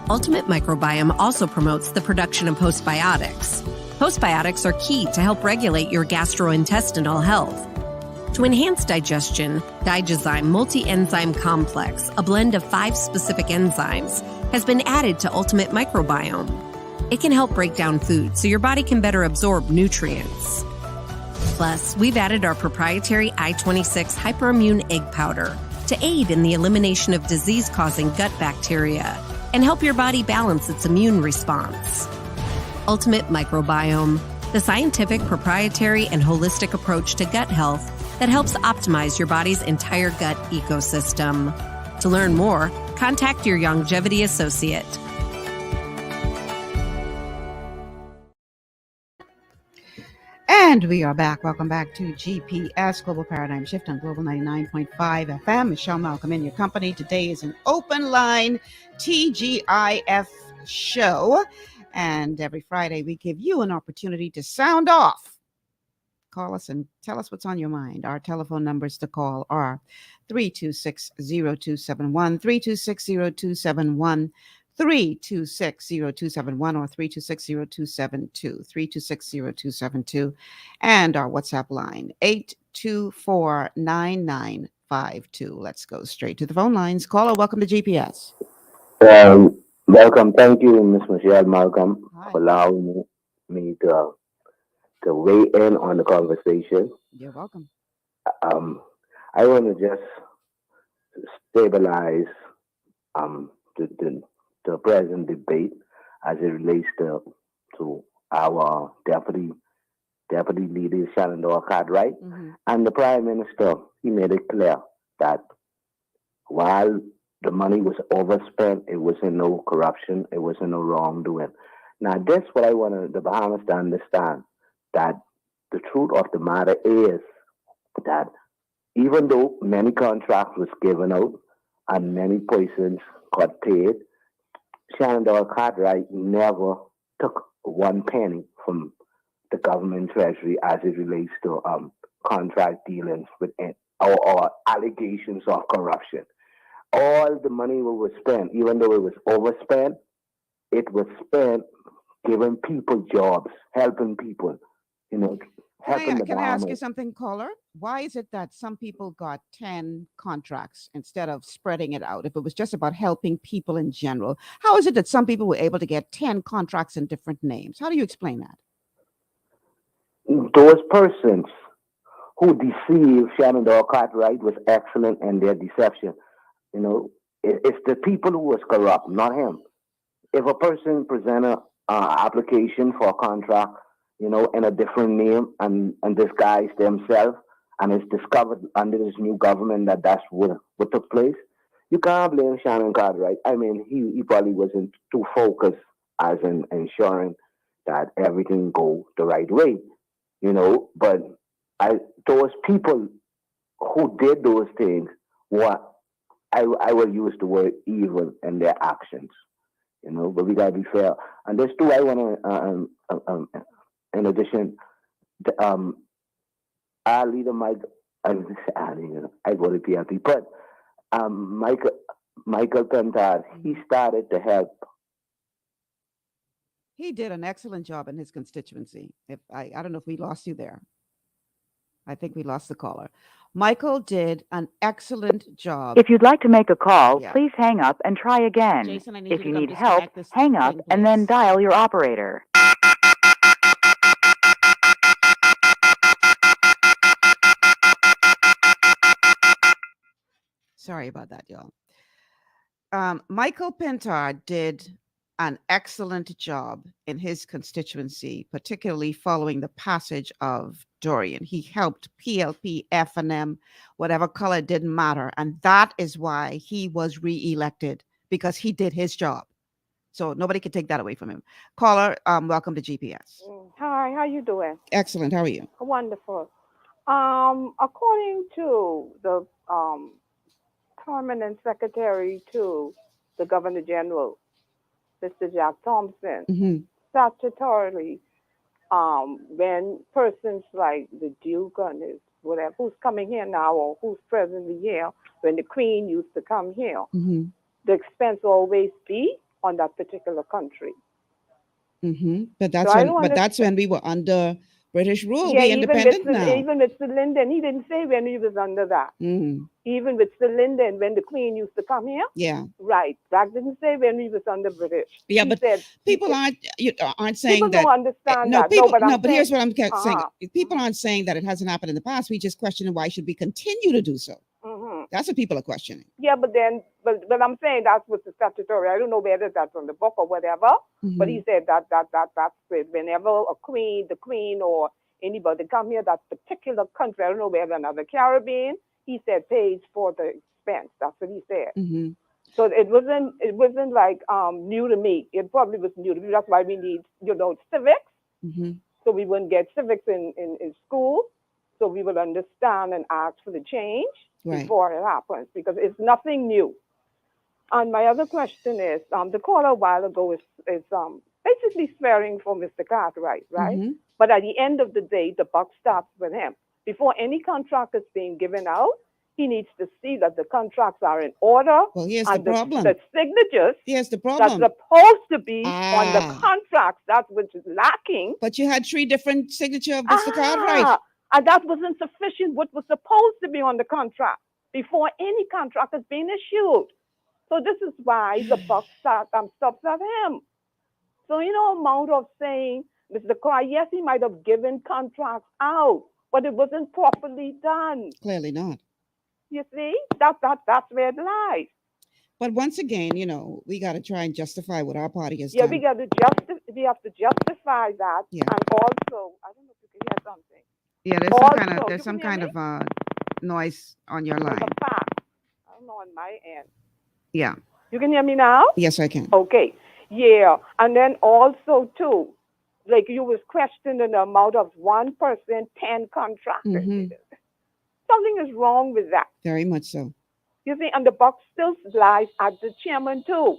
Ultimate Microbiome also promotes the production of postbiotics. Postbiotics are key to help regulate your gastrointestinal health. To enhance digestion, Digizyme Multi-Enzyme Complex, a blend of 5 specific enzymes, has been added to Ultimate Microbiome. It can help break down food so your body can better absorb nutrients. Plus, we've added our proprietary I-26 hyperimmune egg powder to aid in the elimination of disease-causing gut bacteria and help your body balance its immune response. Ultimate Microbiome, the scientific, proprietary, and holistic approach to gut health that helps optimize your body's entire gut ecosystem. To learn more, contact your Longevity associate. And we are back. Welcome back to GPS Global Paradigm Shift on Global 99.5 FM. Michelle Malcolm in your company. Today is an open line TGIF show. And every Friday we give you an opportunity to sound off. Call us and tell us what's on your mind. Our telephone numbers to call are 326-0271, 326-0271, 326-0271, or 326-0272, 326-0272, and our WhatsApp line, 824-9952. Let's go straight to the phone lines. Caller, welcome to GPS. Welcome. Thank you, Ms. Michelle Malcolm, for allowing me to weigh in on the conversation. You're welcome. I want to just stabilize the present debate as it relates to our deputy leader, Shenandoah Cartwright, and the Prime Minister. He made it clear that while the money was overspent, it wasn't no corruption, it wasn't no wrongdoing. Now, that's what I want the Bahamas to understand, that the truth of the matter is that even though many contracts was given out and many persons got paid, Shenandoah Cartwright never took one penny from the government treasury as it relates to contract dealings with or allegations of corruption. All the money was spent, even though it was overspent, it was spent giving people jobs, helping people, helping the Bahamas. Can I ask you something, caller? Why is it that some people got 10 contracts instead of spreading it out? If it was just about helping people in general, how is it that some people were able to get 10 contracts in different names? How do you explain that? Those persons who deceived Shenandoah Cartwright was excellent in their deception. It's the people who was corrupt, not him. If a person present an application for a contract, in a different name and disguise themselves, and it's discovered under this new government that that's what took place. You can't blame Shannon Cartwright. I mean, he probably wasn't too focused as in ensuring that everything go the right way, But those people who did those things, I will use the word evil in their actions, But we gotta be fair. And there's two I want to, in addition, our leader Mike, I go to PLP, but Michael Pintard, he started to help. He did an excellent job in his constituency. If I don't know if we lost you there. I think we lost the caller. Michael did an excellent job. If you'd like to make a call, please hang up and try again. Jason, I need if you you to need disconnect help, this hang up thing, and then please. dial your operator. Sorry about that, y'all. Michael Pintard did an excellent job in his constituency, particularly following the passage of Dorian. He helped PLP, F&M, whatever color, it didn't matter. And that is why he was reelected, because he did his job. So nobody can take that away from him. Caller, welcome to GPS. Hi, how you doing? Excellent. How are you? Wonderful. According to the permanent secretary to the Governor General, Mr. Jack Thompson, statutorily, when persons like the Duke and his whatever, who's coming here now or who's presently here, when the Queen used to come here, the expense always be on that particular country. But that's when we were under British rule. Yeah, We're independent now. Even with Sir Lyndon, he didn't say when he was under that. Even with Sir Lyndon, when the Queen used to come here. Yeah. Right. Jack didn't say when he was under British. Yeah, He but said, people aren't saying people that. don't understand No, that. people, but I'm but here's what I'm saying, saying. People aren't saying that it hasn't happened in the past. We just question why should we continue to do so. That's what people are questioning. Yeah, but I'm saying that's what's the statutory. I don't know whether that's from the book or whatever. But he said that's it. Whenever the Queen or anybody come here, that particular country, I don't know whether another Caribbean, he said pays for the expense. That's what he said. So it wasn't like new to me. It probably was new to me. That's why we need civics. So we wouldn't get civics in school. So we would understand and ask for the change before it happens, because it's nothing new. And my other question is, the caller a while ago is basically swearing for Mr. Cartwright, right? But at the end of the day, the buck stops with him. Before any contract is being given out, he needs to see that the contracts are in order. Well, here's and the problem. The signatures here's the problem. that's supposed to be on the contracts, that's what's lacking. But you had 3 different signatures of Mr. Cartwright. And that wasn't sufficient, what was supposed to be on the contract before any contract has been issued. So this is why the buck stops at him. So, amount of saying, Mr. Carr, yes, he might have given contracts out, but it wasn't properly done. Clearly not. You see, that's where it lies. But once again, we got to try and justify what our party has Yeah, done. we have to justify that. Yeah. And also, I don't know if you can hear something. Yeah, there's some kind of noise on your line. I don't know on my end. Yeah. You can hear me now? Yes, I can. Okay. Yeah. And then also too, like you was questioning the amount of 1%, 10 contractors. Something is wrong with that. Very much so. You see, and the buck still lies at the chairman too.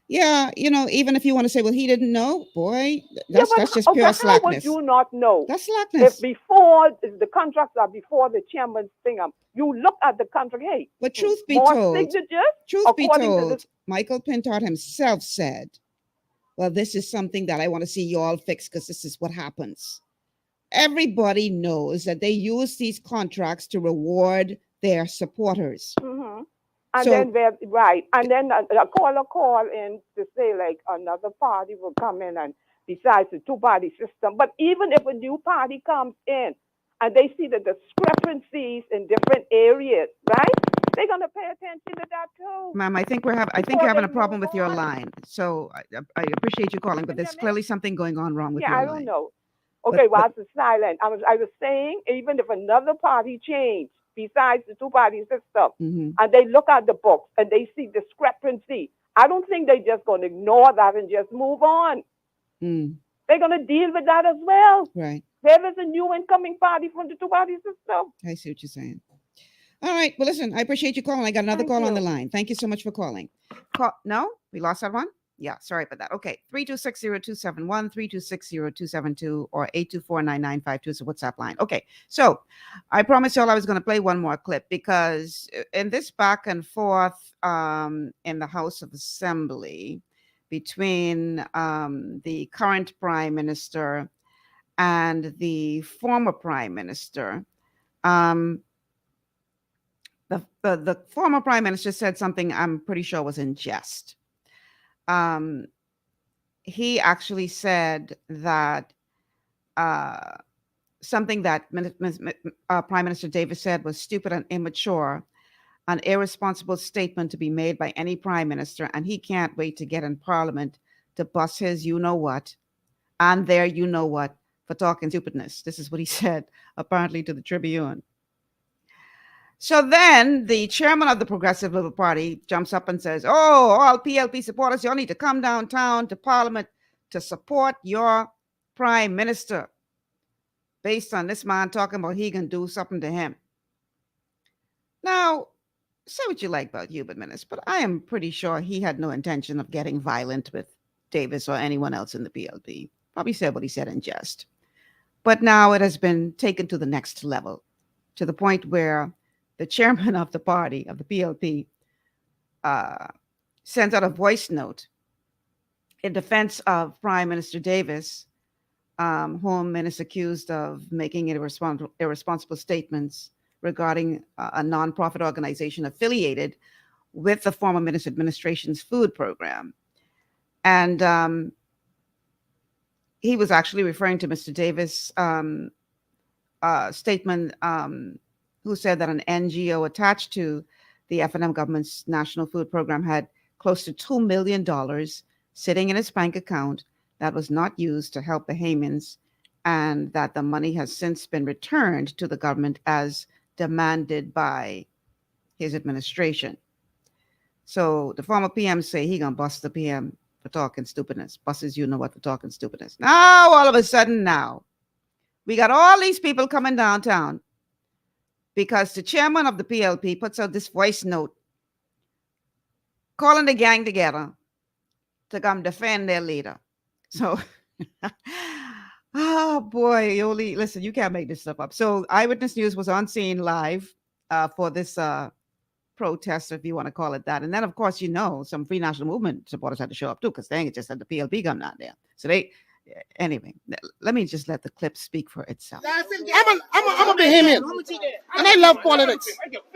Yeah, even if you want to say, well, he didn't know, boy, that's just pure slackness. How would you not know? That's slackness. If the contracts are before the chairman's thing, you look at the contract, hey. But truth be more told, signatures, Michael Pintard himself said, well, this is something that I want to see you all fix because this is what happens. Everybody knows that they use these contracts to reward their supporters. And then a caller call in to say like another party will come in and besides the 2-party system. But even if a new party comes in and they see the discrepancies in different areas, right? They're gonna pay attention to that too. Ma'am, I think you're having a problem with your line. So I appreciate you calling, but there's clearly something going on wrong with your line. I don't know. Okay, well, it's silent. I was saying, even if another party changed besides the two party system, and they look at the books and they see discrepancy, I don't think they're just going to ignore that and just move on. They're going to deal with that as well. Right. There is a new incoming party from the two party system. I see what you're saying. All right. Well, listen, I appreciate you calling. I got another call on the line. Thank you so much for calling. No? We lost that one? Yeah, sorry about that. Okay, 3260271, 3260272, or 8249952 is the WhatsApp line. Okay, so I promised y'all I was going to play one more clip because in this back and forth in the House of Assembly between the current Prime Minister and the former Prime Minister, the former Prime Minister said something I'm pretty sure was in jest. He actually said that something that Prime Minister Davis said was stupid and immature, an irresponsible statement to be made by any prime minister, and he can't wait to get in Parliament to bust his you-know-what and their you-know-what for talking stupidness. This is what he said, apparently, to the Tribune. So then the chairman of the Progressive Liberal Party jumps up and says, oh, all PLP supporters, y'all need to come downtown to Parliament to support your prime minister based on this man talking about he can do something to him. Now, say what you like about Hubert Minnis, but I am pretty sure he had no intention of getting violent with Davis or anyone else in the PLP. Probably said what he said in jest. But now it has been taken to the next level, to the point where the chairman of the party, of the PLP, sent out a voice note in defense of Prime Minister Davis, whom Minnis accused of making irresponsible statements regarding a nonprofit organization affiliated with the former Minnis administration's food program. And he was actually referring to Mr. Davis' statement who said that an NGO attached to the F&M government's national food program had close to $2 million sitting in its bank account that was not used to help Bahamians, and that the money has since been returned to the government as demanded by his administration. So the former PM say he gonna bust the PM for talking stupidness. Buses, you know what, for talking stupidness. Now, all of a sudden now, we got all these people coming downtown because the chairman of the PLP puts out this voice note calling the gang together to come defend their leader. So, oh boy, Yoli, listen, you can't make this stuff up. So Eyewitness News was on scene live for this protest, if you want to call it that. And then, of course, you know, some Free National Movement supporters had to show up too, because they ain't just had the PLP come down there. So they, anyway, let me just let the clip speak for itself. I'm a Bahamian, and I love politics.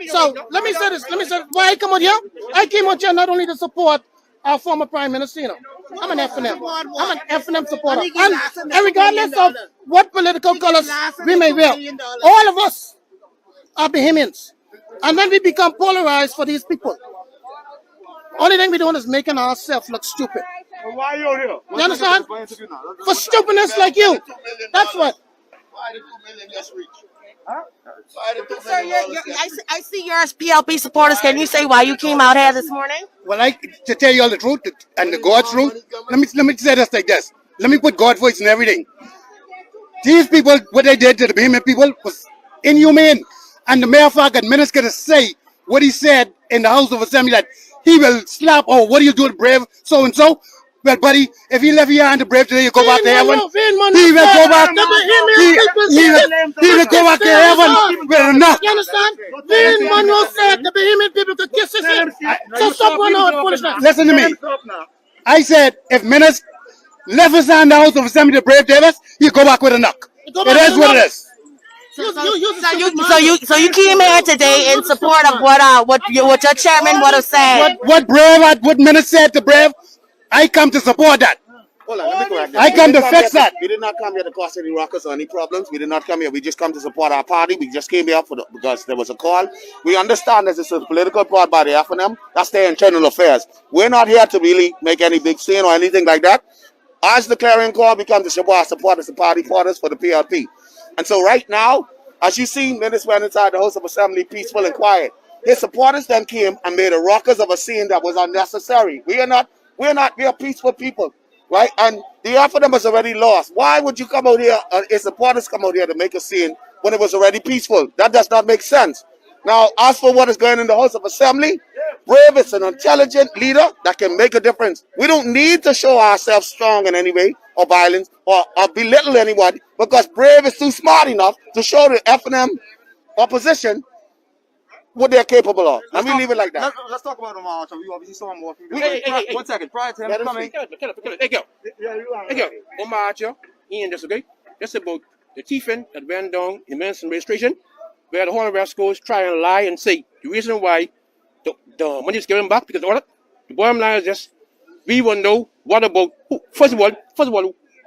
So let me say this. Why I come out here? I came out here not only to support our former Prime Minister, you know. I'm an F&M. I'm an F&M supporter. And regardless of what political colors we may wear, all of us are Bahamians. And when we become polarized for these people, only thing we're doing is making ourselves look stupid. Why are you here? You understand? For stupidness like you. That's what. Why the 2 million just reach? Sir, I see you're PLP supporters. Can you say why you came out here this morning? Well, to tell you all the truth and the God's truth, let me say this like this. Let me put God first in everything. These people, what they did to the Bahamian people was inhumane. And the mayor of fact, minister to say what he said in the House of Assembly that he will slap, oh, what do you do to Brave, so and so? Well, buddy, if he left your hand to Brave today, you go back to heaven. He will go back. He will go back to heaven with a knock. You understand? Vin Manuel said the Bahamian people could kiss his hand. So stop one out foolishness. Listen to me. I said if Minnis left his hand in the House of Assembly to Brave Davis, he go back with a knock. It is what it is. So you came here today in support of what your chairman would have said. What Minnis said to Brave, I come to support that. Hold on, let me correct I that. come to fix that. We did not come here to cause any ruckus or any problems. We did not come here. We just come to support our party. We just came here because there was a call. We understand that it's a political part by the FNM. That's their internal affairs. We're not here to really make any big scene or anything like that. As the clarion call, we come to support our supporters, the party partners for the PLP. And so right now, as you see, minutes went inside the House of Assembly, peaceful and quiet. His supporters then came and made a ruckus of a scene that was unnecessary. We are peaceful people, right? And the FNM was already lost. Why would you come out here, his supporters come out here to make a scene when it was already peaceful? That does not make sense. Now, as for what is going in the House of Assembly, Brave is an intelligent leader that can make a difference. We don't need to show ourselves strong in any way or violence or belittle anyone because Brave is too smart enough to show the FNM opposition what they're capable of. Let me leave it like that. Let's talk about the march. We obviously saw more. Hey. 1 second. Prior to him coming. Hey, yo. March, Ian, that's okay. That's about the thieving that went down in the Minister administration, where the whole of West Coast try and lie and say the reason why the money is given back because the bottom line is just we want to know what about first of all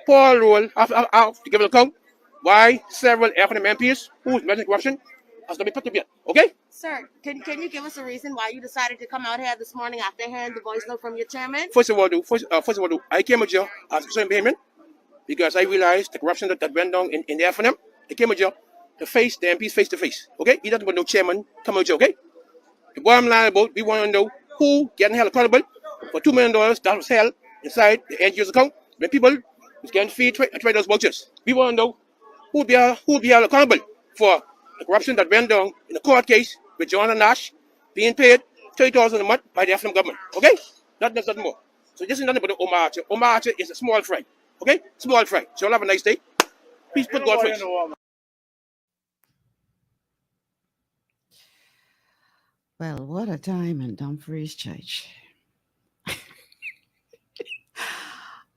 Paul Roll after to give an account why several FNM MPs who's mentioned corruption has to be put to bed. Okay? Sir, can you give us a reason why you decided to come out here this morning after hearing the voice note from your chairman? First of all, I came with you as a payment because I realized the corruption that went down in the FNM. I came with you to face the MPs face to face. Okay? You don't want no chairman come with you. Okay? The bottom line about we want to know who getting held accountable for $2 million that was held inside the NGO's account when people was getting feed $20 vouchers. We want to know who be held accountable for the corruption that went down in the court case with John and Nash being paid $30,000 a month by the FNM government. Okay? Nothing more. So this is nothing but the Omarcha. Omarcha is a small fry. Okay? Small fry. So you'll have a nice day. Please put God first. Well, what a time in Dumfries Church.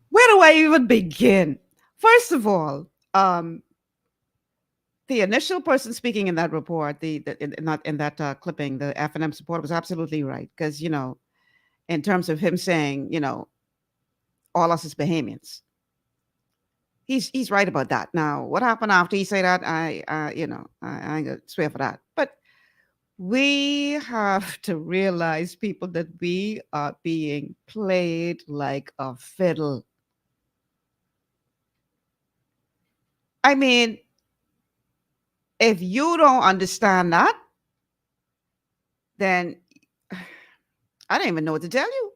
Where do I even begin? First of all, the initial person speaking in that report, not in that clipping, the FNM supporter was absolutely right. Because, in terms of him saying, all us is Bahamians. He's right about that. Now, what happened after he said that, I ain't gonna swear for that. But we have to realize, people, that we are being played like a fiddle. I mean, if you don't understand that, then I don't even know what to tell you.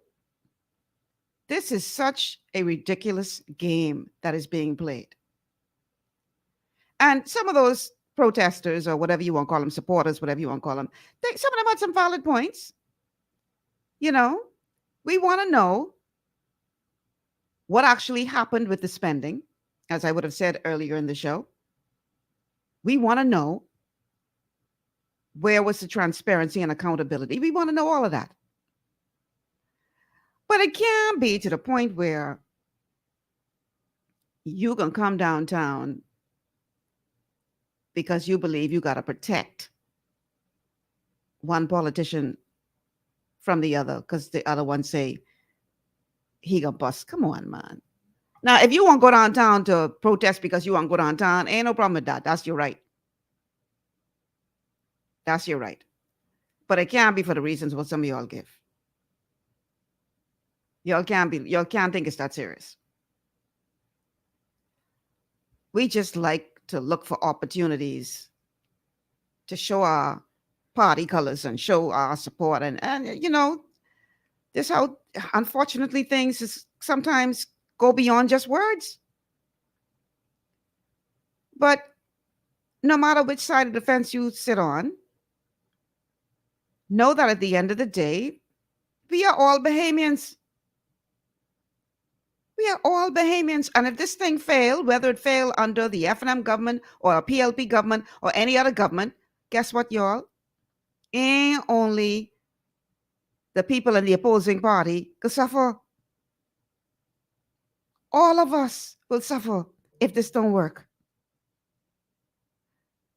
This is such a ridiculous game that is being played. And some of those protesters, or whatever you want to call them, supporters, whatever you want to call them, some of them had some valid points. We want to know what actually happened with the spending, as I would have said earlier in the show. We want to know where was the transparency and accountability. We want to know all of that. But it can be to the point where you can come downtown because you believe you got to protect one politician from the other because the other one say he gonna bust. Come on, man. Now, if you want to go downtown to protest because you want to go downtown, ain't no problem with that. That's your right. That's your right. But it can't be for the reasons what some of y'all give. Y'all can't think it's that serious. We just like to look for opportunities to show our party colors and show our support. And this how, unfortunately, things sometimes go beyond just words. But no matter which side of the fence you sit on, know that at the end of the day, we are all Bahamians. We are all Bahamians. And if this thing failed, whether it failed under the FNM government or a PLP government or any other government, guess what, y'all? Ain't only the people in the opposing party could suffer. All of us will suffer if this don't work.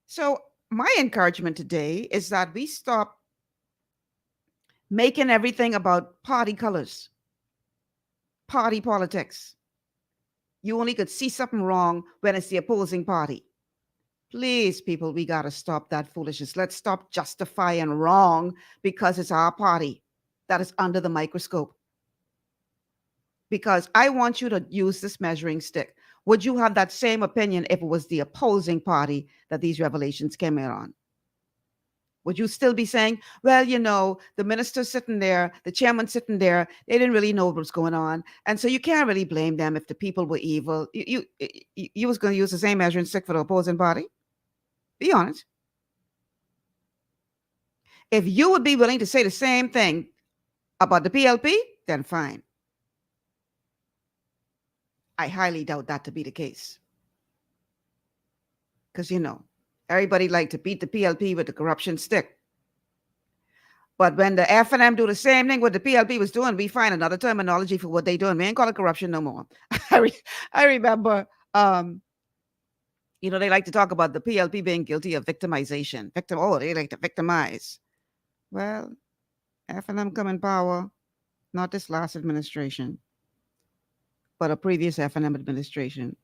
So my encouragement today is that we stop making everything about party colors, party politics. You only could see something wrong when it's the opposing party. Please, people, we got to stop that foolishness. Let's stop justifying wrong because it's our party that is under the microscope. Because I want you to use this measuring stick. Would you have that same opinion if it was the opposing party that these revelations came in on? Would you still be saying, well, you know, the minister's sitting there, the chairman sitting there, they didn't really know what was going on. And so you can't really blame them if the people were evil. You was going to use the same measuring stick for the opposing party? Be honest. If you would be willing to say the same thing about the PLP, then fine. I highly doubt that to be the case. Because, you know, everybody like to beat the PLP with the corruption stick. But when the F&M do the same thing what the PLP was doing, we find another terminology for what they doing. We ain't call it corruption no more. I remember, you know, they like to talk about the PLP being guilty of victimization. They like to victimize. Well, F&M come in power, not this last administration, but a previous F&M administration.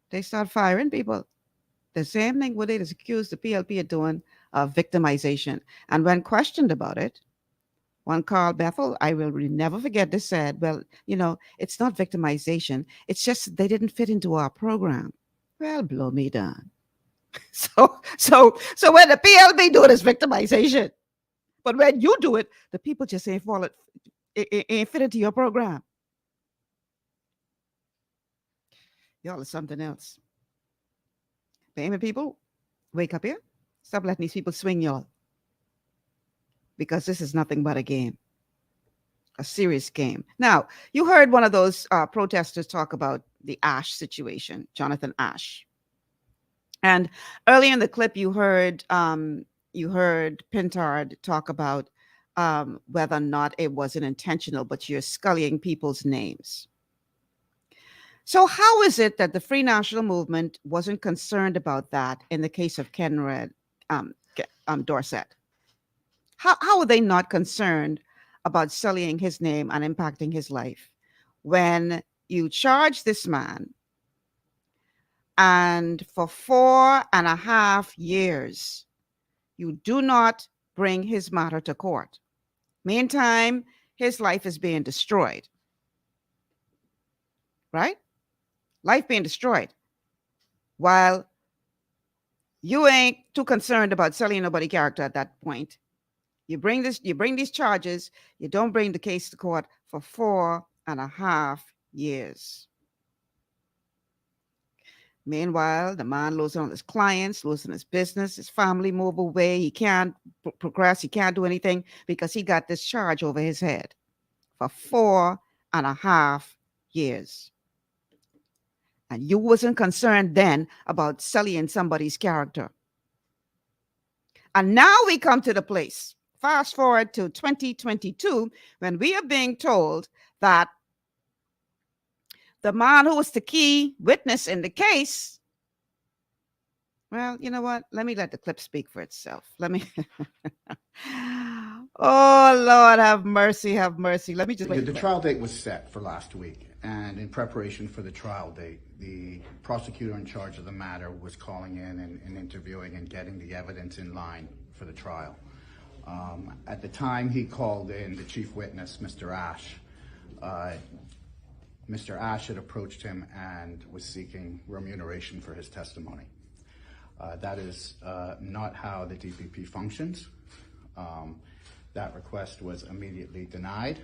They start firing people. The same thing what they just accused the PLP of doing of victimization. And when questioned about it, one Carl Bethel, I will never forget this, said, well, you know, it's not victimization. It's just they didn't fit into our program. Well, blow me down. So when the PLP do it, it's victimization. But when you do it, the people just ain't ain't fit into your program. Y'all is something else. Payment people, wake up here. Stop letting these people swing y'all. Because this is nothing but a game. A serious game. Now, you heard one of those protesters talk about the Ash situation, Jonathan Ash. And earlier in the clip, you heard Pintard talk about whether or not it wasn't intentional, but you're scullying people's names. So how is it that the Free National Movement wasn't concerned about that in the case of Kenred Dorset? How are they not concerned about sullying his name and impacting his life when you charge this man and for 4.5 years you do not bring his matter to court? Meantime, his life is being destroyed. Right? Life being destroyed. While you ain't too concerned about selling nobody character at that point. You bring these charges, you don't bring the case to court for 4.5 years. Meanwhile, the man losing all his clients, losing his business, his family move away. He can't progress. He can't do anything because he got this charge over his head for 4.5 years. And you wasn't concerned then about sullying somebody's character. And now we come to the place, fast forward to 2022, when we are being told that the man who was the key witness in the case, well, you know what? Let me let the clip speak for itself. Let me. Oh, Lord, have mercy, have mercy. Let me just. The trial date was set for last week, and in preparation for the trial date, the prosecutor in charge of the matter was calling in and interviewing and getting the evidence in line for the trial. At the time he called in the chief witness, Mr. Ash, Mr. Ash had approached him and was seeking remuneration for his testimony. That is not how the DPP functions. That request was immediately denied.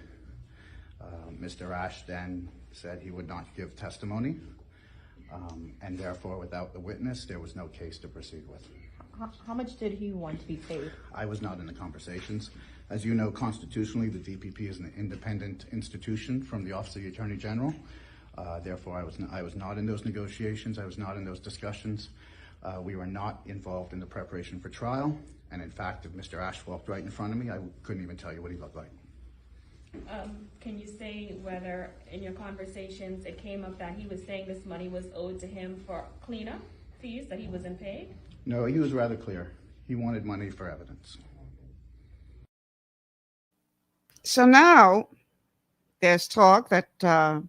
Mr. Ash then said he would not give testimony, and therefore, without the witness, there was no case to proceed with. How much did he want to be paid? I was not in the conversations. As you know, constitutionally, the DPP is an independent institution from the Office of the Attorney General. Therefore, I was not in those negotiations. I was not in those discussions. We were not involved in the preparation for trial. And in fact, if Mr. Ash walked right in front of me, I couldn't even tell you what he looked like. Can you say whether in your conversations it came up that he was saying this money was owed to him for cleanup fees that he wasn't paid? No, he was rather clear. He wanted money for evidence. So now there's talk that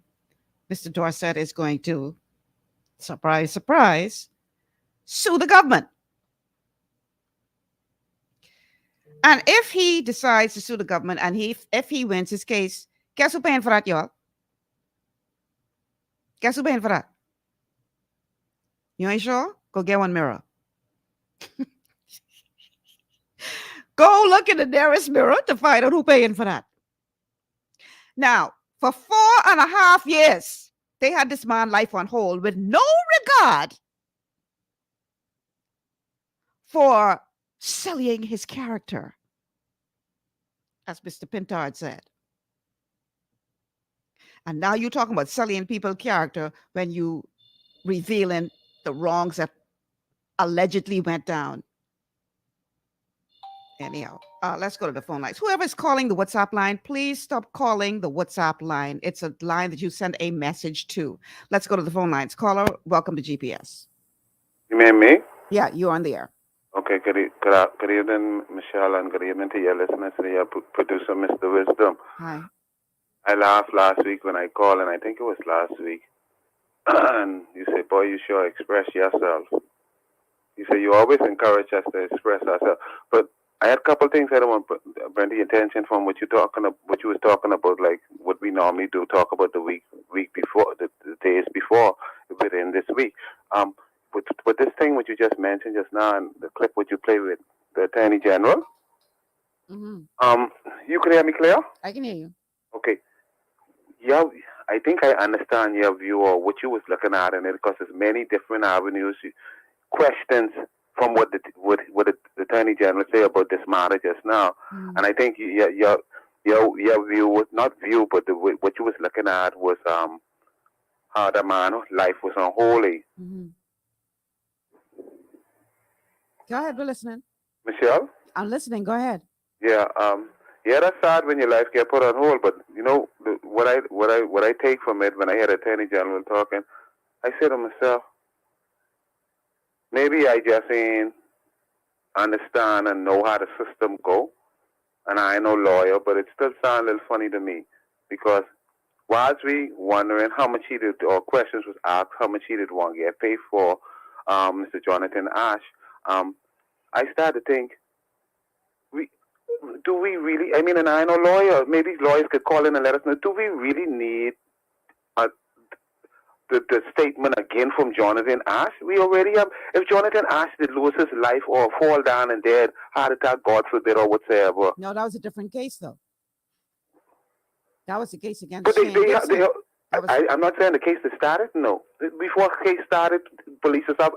Mr. Dorset is going to, surprise, surprise, sue the government. And if he decides to sue the government and if he wins his case, guess who's paying for that, y'all? Guess who's paying for that? You ain't sure? Go get one mirror. Go look in the nearest mirror to find out who's paying for that. Now, for 4.5 years, they had this man's life on hold with no regard for sullying his character, as Mr. Pintard said. And now you're talking about sullying people's character when you revealing the wrongs that allegedly went down. Anyhow, let's go to the phone lines. Whoever's calling the WhatsApp line, please stop calling the WhatsApp line. It's a line that you send a message to. Let's go to the phone lines. Caller, welcome to GPS. You mean me? Yeah, you're on the air. Okay, good evening, Michelle, and good evening to your listeners and your producer, Mr. Wisdom. Hi. I laughed last week when I called, and I think it was last week. And you say, boy, you sure express yourself. You say you always encourage us to express ourselves. But I had a couple of things I don't want to bring the attention from what you was talking about, like what we normally do, talk about the week before, the days before within this week. With this thing what you just mentioned just now, and the clip what you play with the Attorney General, you can hear me clear? I can hear you. Okay. Yeah, I think I understand your view or what you was looking at in it, because there's many different avenues, questions from what the Attorney General say about this matter just now, and I think your view was not view, but what you was looking at was how the man's life was unholy. Go ahead, we're listening. Michelle? I'm listening. Go ahead. Yeah, that's sad when your life get put on hold. But you know what I take from it when I hear the Attorney General talking, I say to myself, maybe I just ain't understand and know how the system go, and I ain't no lawyer, but it still sounds a little funny to me, because whilst we wondering how much he did, or questions was asked, how much he did want to get paid for, Mr. Jonathan Ash, I started to think, do we really, I mean, and I ain't no lawyer, maybe lawyers could call in and let us know, do we really need the statement again from Jonathan Ash? We already have, if Jonathan Ash did lose his life or fall down and dead, heart attack, God forbid, or whatsoever. No, that was a different case, though. That was the case against But Shane Gibson. I'm not saying the case that started, no. Before the case started, police have,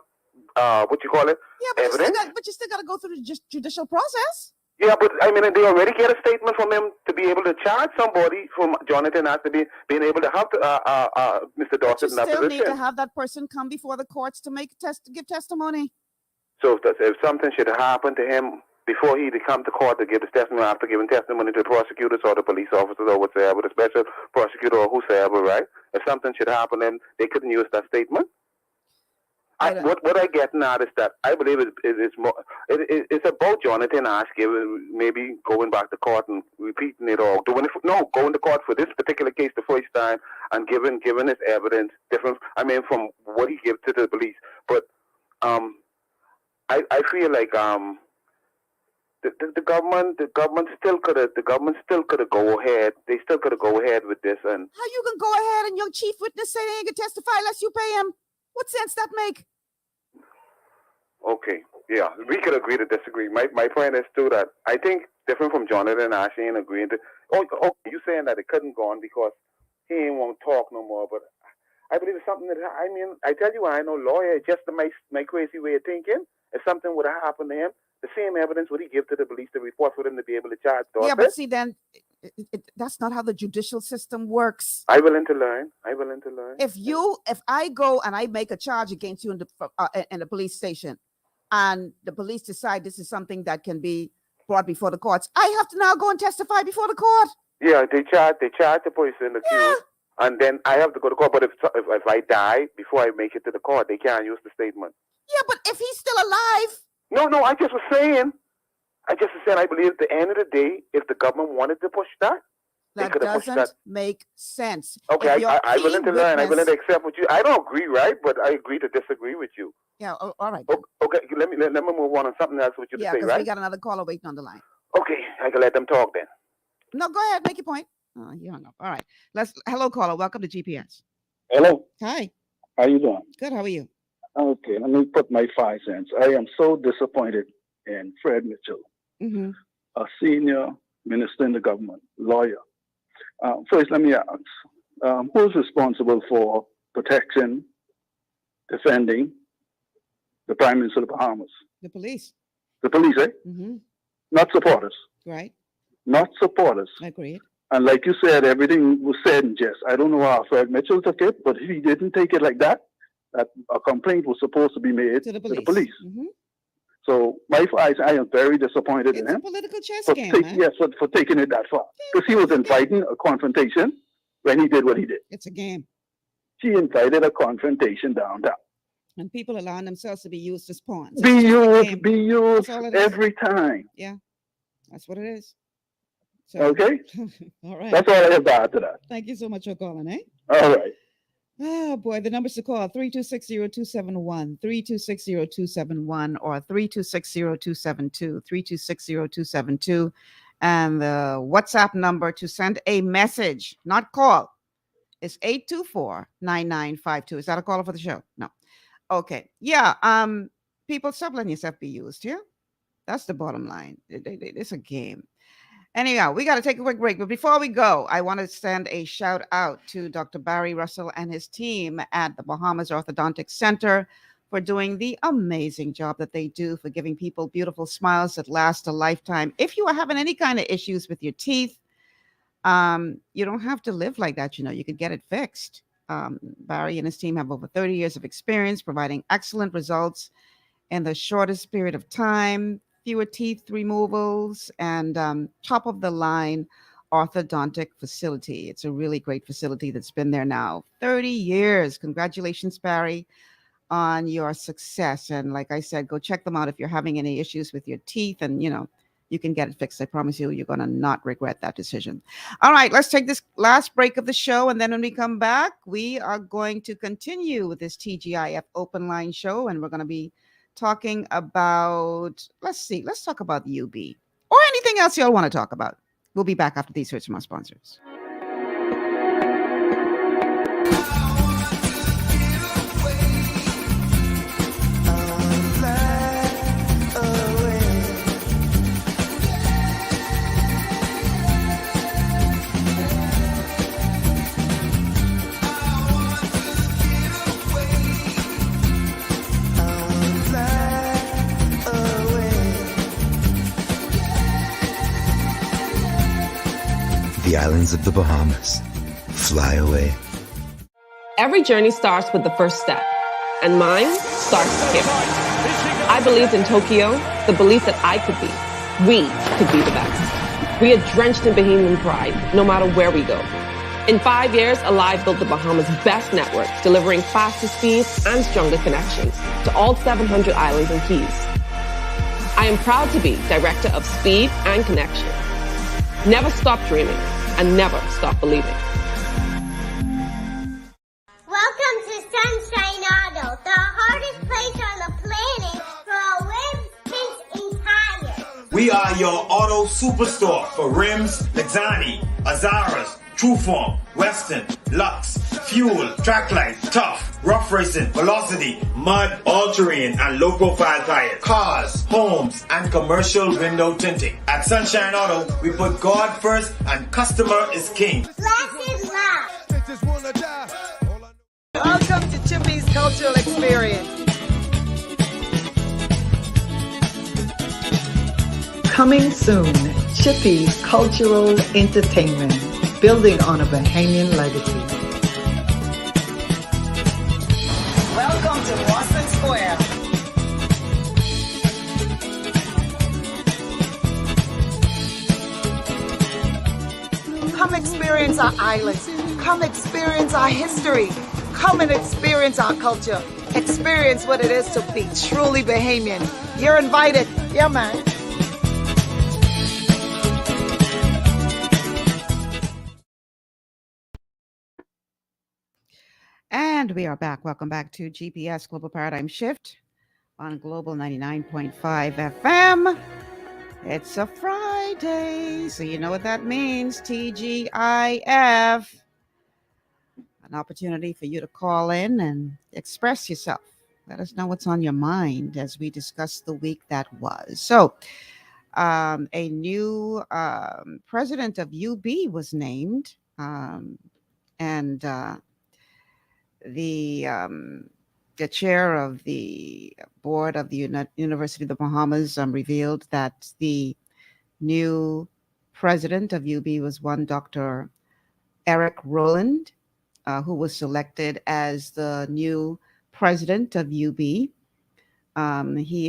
what you call it, evidence. But you still got to go through the judicial process. Yeah, but I mean, they already get a statement from him to be able to charge somebody, from Jonathan Ash, to being able to have Mr. Dorset in that Still position. need to have that person come before the courts to give testimony. So if something should happen to him before he come to court to give his testimony, after giving testimony to the prosecutors or the police officers or whatsoever, the special prosecutor or whosoever, right? If something should happen to him, they couldn't use that statement. What I get now is that I believe it's more. It's about Jonathan Ash maybe going back to court and repeating it, or going to court for this particular case the first time and giving his evidence different. I mean, from what he gives to the police. But I feel like the government still could have go ahead. They still could have go ahead with this. And how you can go ahead and your chief witness say they ain't gonna testify unless you pay him? What sense that make? Okay, yeah, we could agree to disagree. My point is too that I think different from Jonathan Ash ain't agreeing to. You saying that it couldn't go on because he ain't want to talk no more. But I believe it's something that I tell you, I ain't no lawyer. It's just my crazy way of thinking. If something would have happened to him, the same evidence would he give to the police to report for them to be able to charge Dorset? Yeah, but see, then that's not how the judicial system works. I willing to learn. If I go and I make a charge against you in the police station, and the police decide this is something that can be brought before the courts, I have to now go and testify before the court. Yeah, they charge the person accused, and then I have to go to court. But if I die before I make it to the court, they can't use the statement. Yeah, but if he's still alive. No, I just was saying. I believe at the end of the day, if the government wanted to push that, That could have pushed doesn't that. make sense. Okay, If your I'm willing key to learn. I'm willing to witness- accept what you. I don't agree, right? But I agree to disagree with you. Yeah, all right. Okay, let me move on something else with you Yeah, to say, because right? we got another caller waiting on the line. Okay, I can let them talk then. No, go ahead. Make your point. Oh, you hung up. All right. Hello, caller. Welcome to GPS. Hello. Hi. How you doing? Good. How are you? Okay, let me put my 5 cents. I am so disappointed in Fred Mitchell, Mm-hmm. a senior minister in the government, lawyer. First, let me ask, who's responsible for protecting, defending the Prime Minister of the Bahamas? The police. The police, eh? Mm-hmm. Not supporters. Right. Not supporters. Agreed. And like you said, everything was said in jest. I don't know how Fred Mitchell took it, but if he didn't take it like that, that a complaint was supposed to be made to the police. Mm-hmm. So my 5, I am very disappointed in him. Political chess for game, man. Yes, for taking it that far. Because he was inviting a confrontation when he did what he did. It's a game. He invited a confrontation downtown. And people allowing themselves to be used as pawns. Be It's just a game. used That's all it is. every time. Yeah, that's what it is. So, Okay? all right. That's all I have to add to that. Thank you so much for calling, eh? All right. Oh, boy. The numbers to call, 3260271, 3260271, or 3260272, 3260272. And the WhatsApp number to send a message, not call, is 824-9952. Is that a caller for the show? No. Okay. Yeah. People, stop letting yourself be used here. That's the bottom line. It's a game. Anyhow, we got to take a quick break. But before we go, I want to send a shout out to Dr. Barry Russell and his team at the Bahamas Orthodontic Center for doing the amazing job that they do for giving people beautiful smiles that last a lifetime. If you are having any kind of issues with your teeth, you don't have to live like that. You could get it fixed. Barry and his team have over 30 years of experience providing excellent results in the shortest period of time, fewer teeth removals, and top of the line orthodontic facility. It's a really great facility that's been there now 30 years. Congratulations, Barry, on your success. And like I said, go check them out if you're having any issues with your teeth, and you can get it fixed. I promise you, you're going to not regret that decision. All right, let's take this last break of the show. And then when we come back, we are going to continue with this TGIF open line show. And we're going to be talking about, let's talk about the UB or anything else y'all want to talk about. We'll be back after these words from our sponsors. The islands of the Bahamas. Fly away. Every journey starts with the first step, and mine starts here. I believed in Tokyo, the belief that I could be, we could be the best. We are drenched in Bahamian pride, no matter where we go. In 5 years, Alive built the Bahamas' best network, delivering faster speeds and stronger connections to all 700 islands and keys. I am proud to be Director of Speed and Connection. Never stop dreaming and never stop believing. Welcome to Sunshine Auto, the hardest place on the planet for rims, tints, and tires. We are your auto superstore for rims, Lexani, Azaras, Trueform, Western, Lux, Fuel, Tracklight, Tough, Rough Racing, Velocity, Mud, All-Terrain, and low-profile tires, cars, homes, and commercial window tinting. At Sunshine Auto, we put God first and customer is king. Blasted loud. Welcome to Chippy's Cultural Experience. Coming soon, Chippy's Cultural Entertainment, building on a Bahamian legacy. Welcome to Boston Square. Come experience our islands. Come experience our history. Come and experience our culture. Experience what it is to be truly Bahamian. You're invited. Yeah, man. And we are back. Welcome back to GPS Global Paradigm Shift on Global 99.5 FM. It's a Friday, so you know what that means. TGIF. An opportunity for you to call in and express yourself. Let us know what's on your mind as we discuss the week that was. So, a new president of UB was named, and the chair of the board of the University of the Bahamas revealed that the new president of UB was one Dr. Eric Rowland, who was selected as the new president of UB. He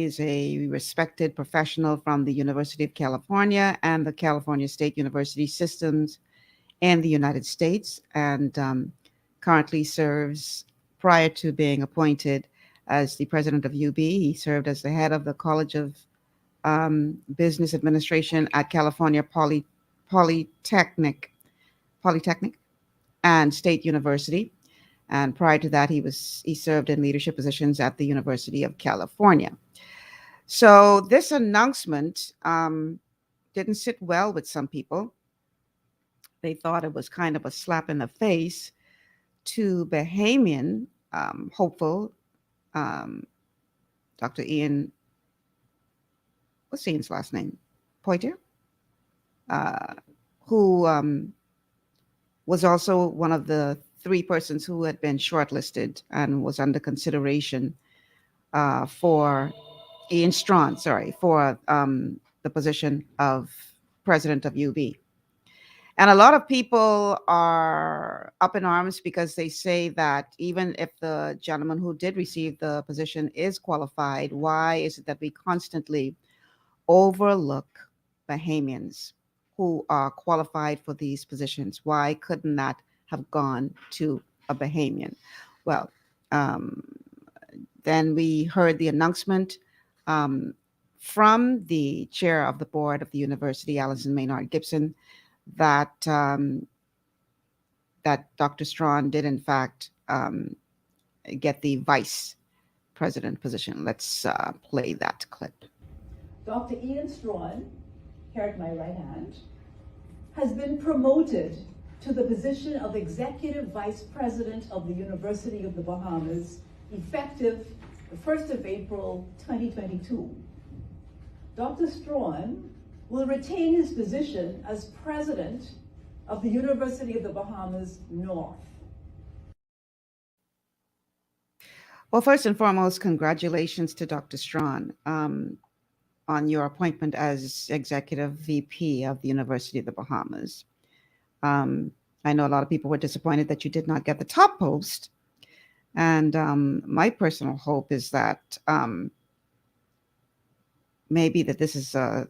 is a respected professional from the University of California and the California State University systems in the United States, and currently serves, prior to being appointed as the president of UB, he served as the head of the College of Business Administration at California Polytechnic and State University. And prior to that, he served in leadership positions at the University of California. So this announcement didn't sit well with some people. They thought it was kind of a slap in the face to Bahamian hopeful Dr. Ian, what's Ian's last name? Poitier, who was also one of the 3 persons who had been shortlisted and was under consideration for Ian Strawn, for the position of president of UB. And a lot of people are up in arms because they say that even if the gentleman who did receive the position is qualified, why is it that we constantly overlook Bahamians who are qualified for these positions? Why couldn't that have gone to a Bahamian? Well, then we heard the announcement from the chair of the board of the university, Alison Maynard Gibson, that that Dr. Strawn did in fact get the vice president position. Let's play that clip. Dr. Ian Strawn, here at my right hand, has been promoted to the position of Executive Vice President of the University of the Bahamas, effective the 1st of April 2022. Dr. Strawn will retain his position as President of the University of the Bahamas North. Well, first and foremost, congratulations to Dr. Strawn on your appointment as Executive VP of the University of the Bahamas. I know a lot of people were disappointed that you did not get the top post. And my personal hope is that maybe that this is a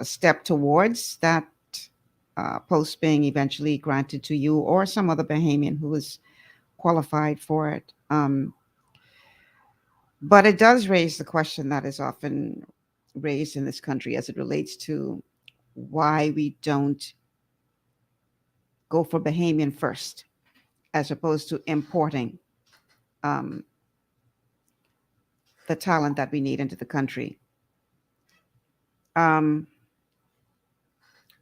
step towards that post being eventually granted to you or some other Bahamian who is qualified for it. But it does raise the question that is often raised in this country as it relates to why we don't go for Bahamian first, as opposed to importing the talent that we need into the country.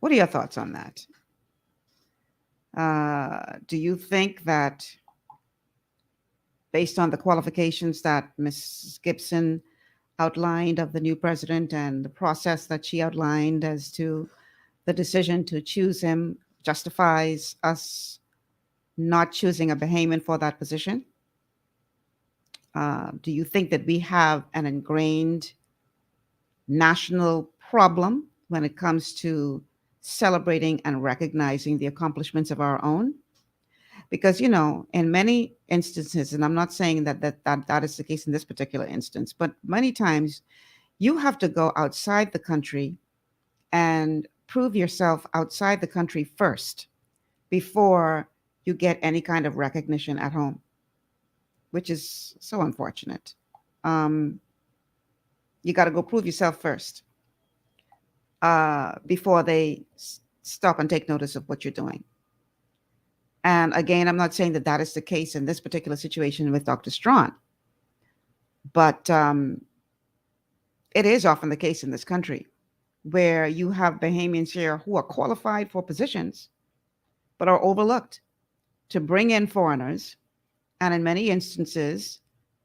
What are your thoughts on that? Do you think that based on the qualifications that Ms. Gibson outlined of the new president and the process that she outlined as to the decision to choose him justifies us not choosing a Bahamian for that position? Do you think that we have an ingrained national problem when it comes to celebrating and recognizing the accomplishments of our own? Because, you know, in many instances, and I'm not saying that is the case in this particular instance, but many times you have to go outside the country and prove yourself outside the country first before you get any kind of recognition at home, which is so unfortunate. You got to go prove yourself first before they stop and take notice of what you're doing. And again, I'm not saying that that is the case in this particular situation with Dr. Strawn, but it is often the case in this country where you have Bahamians here who are qualified for positions but are overlooked to bring in foreigners. And in many instances,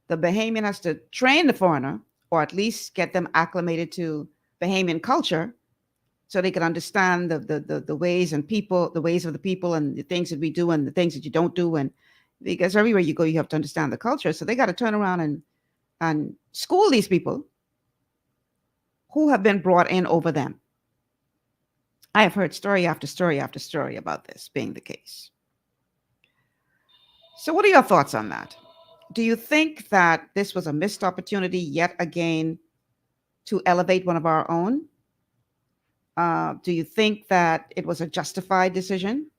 the Bahamian has to train the foreigner or at least get them acclimated to Bahamian culture so they can understand the ways and people, the ways of the people and the things that we do and the things that you don't do. And because everywhere you go, you have to understand the culture. So they got to turn around and school these people who have been brought in over them. I have heard story after story after story about this being the case. So what are your thoughts on that? Do you think that this was a missed opportunity yet again to elevate one of our own? Do you think that it was a justified decision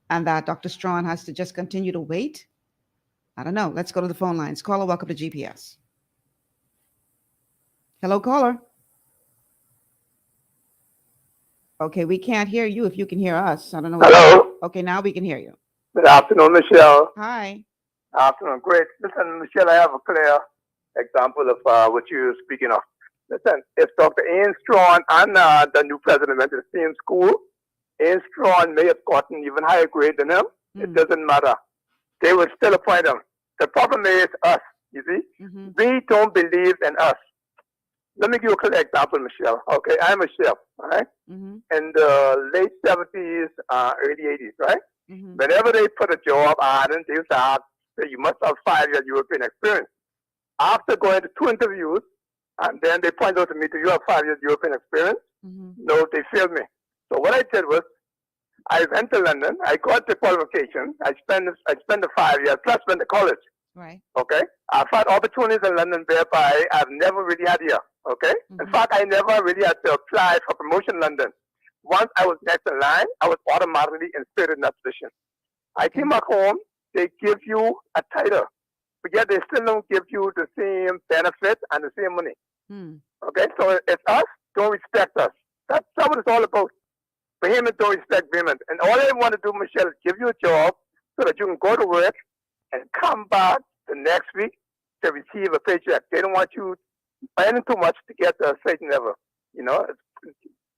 and that Dr. Strawn has to just continue to wait? I don't know. Let's go to the phone lines. Caller, welcome to GPS. Hello, caller. Okay, we can't hear you if you can hear us. I don't know. Hello. Okay, now we can hear you. Good afternoon, Michelle. Hi. Afternoon. Great. Listen, Michelle, I have a clear example of what you're speaking of. Listen, if Dr. Ian Strawn and the new president went to the same school, Ian Strawn may have gotten even higher grade than him. It doesn't matter. They would still appoint him. The problem is us, you see. We don't believe in us. Let me give you a clear example, Michelle. Okay, I'm a chef, all right? In the late 70s, early 80s, right? Whenever they put a job ad in, they used to have, say, you must have 5 years European experience. After going to 2 interviews, and then they point out to me, do you have 5 years European experience? No, they failed me. So what I did was, I went to London, I got the qualification, I spent the 5 years, plus went to college. Right. Okay? I've had opportunities in London whereby I've never really had here. Okay? In fact, I never really had to apply for promotion in London. Once I was next in line, I was automatically inserted in that position. I came back home, they give you a title, but yet they still don't give you the same benefits and the same money. Okay? So it's us, don't respect us. That's what it's all about. Bahamians don't respect women. And all they want to do, Michelle, is give you a job so that you can go to work and come back the next week to receive a paycheck. They don't want you earning too much to get a certain level. You know,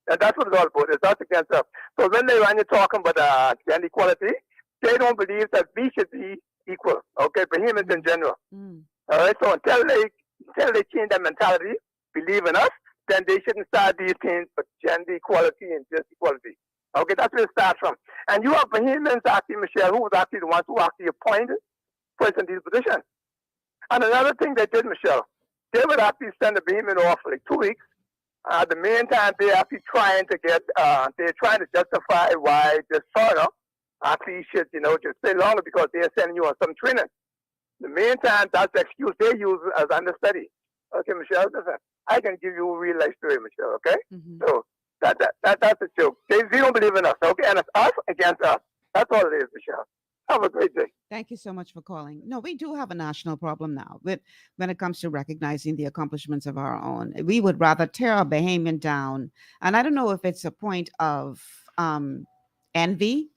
and that's what it's all about. It's us against us. So when you're talking about gender equality, they don't believe that we should be equal. Okay, Bahamians in general. All right. So until they change their mentality, believe in us, then they shouldn't start these things for gender equality and just equality. Okay, that's where it starts from. And you have Bahamians actually, Michelle, who was actually the ones who actually appointed person in these positions. And another thing they did, Michelle, they would actually send the Bahamian off for like 2 weeks. The meantime, they're actually trying to justify why this foreigner actually should, just stay longer because they're sending you on some training. The meantime, that's the excuse they use as understudy. Okay, Michelle, listen, I can give you a real life story, Michelle, okay? So that's a joke. They don't believe in us, okay? And it's us against us. That's all it is, Michelle. Have a great day. Thank you so much for calling. No, we do have a national problem now when it comes to recognizing the accomplishments of our own. We would rather tear our Bahamian down. And I don't know if it's a point of envy.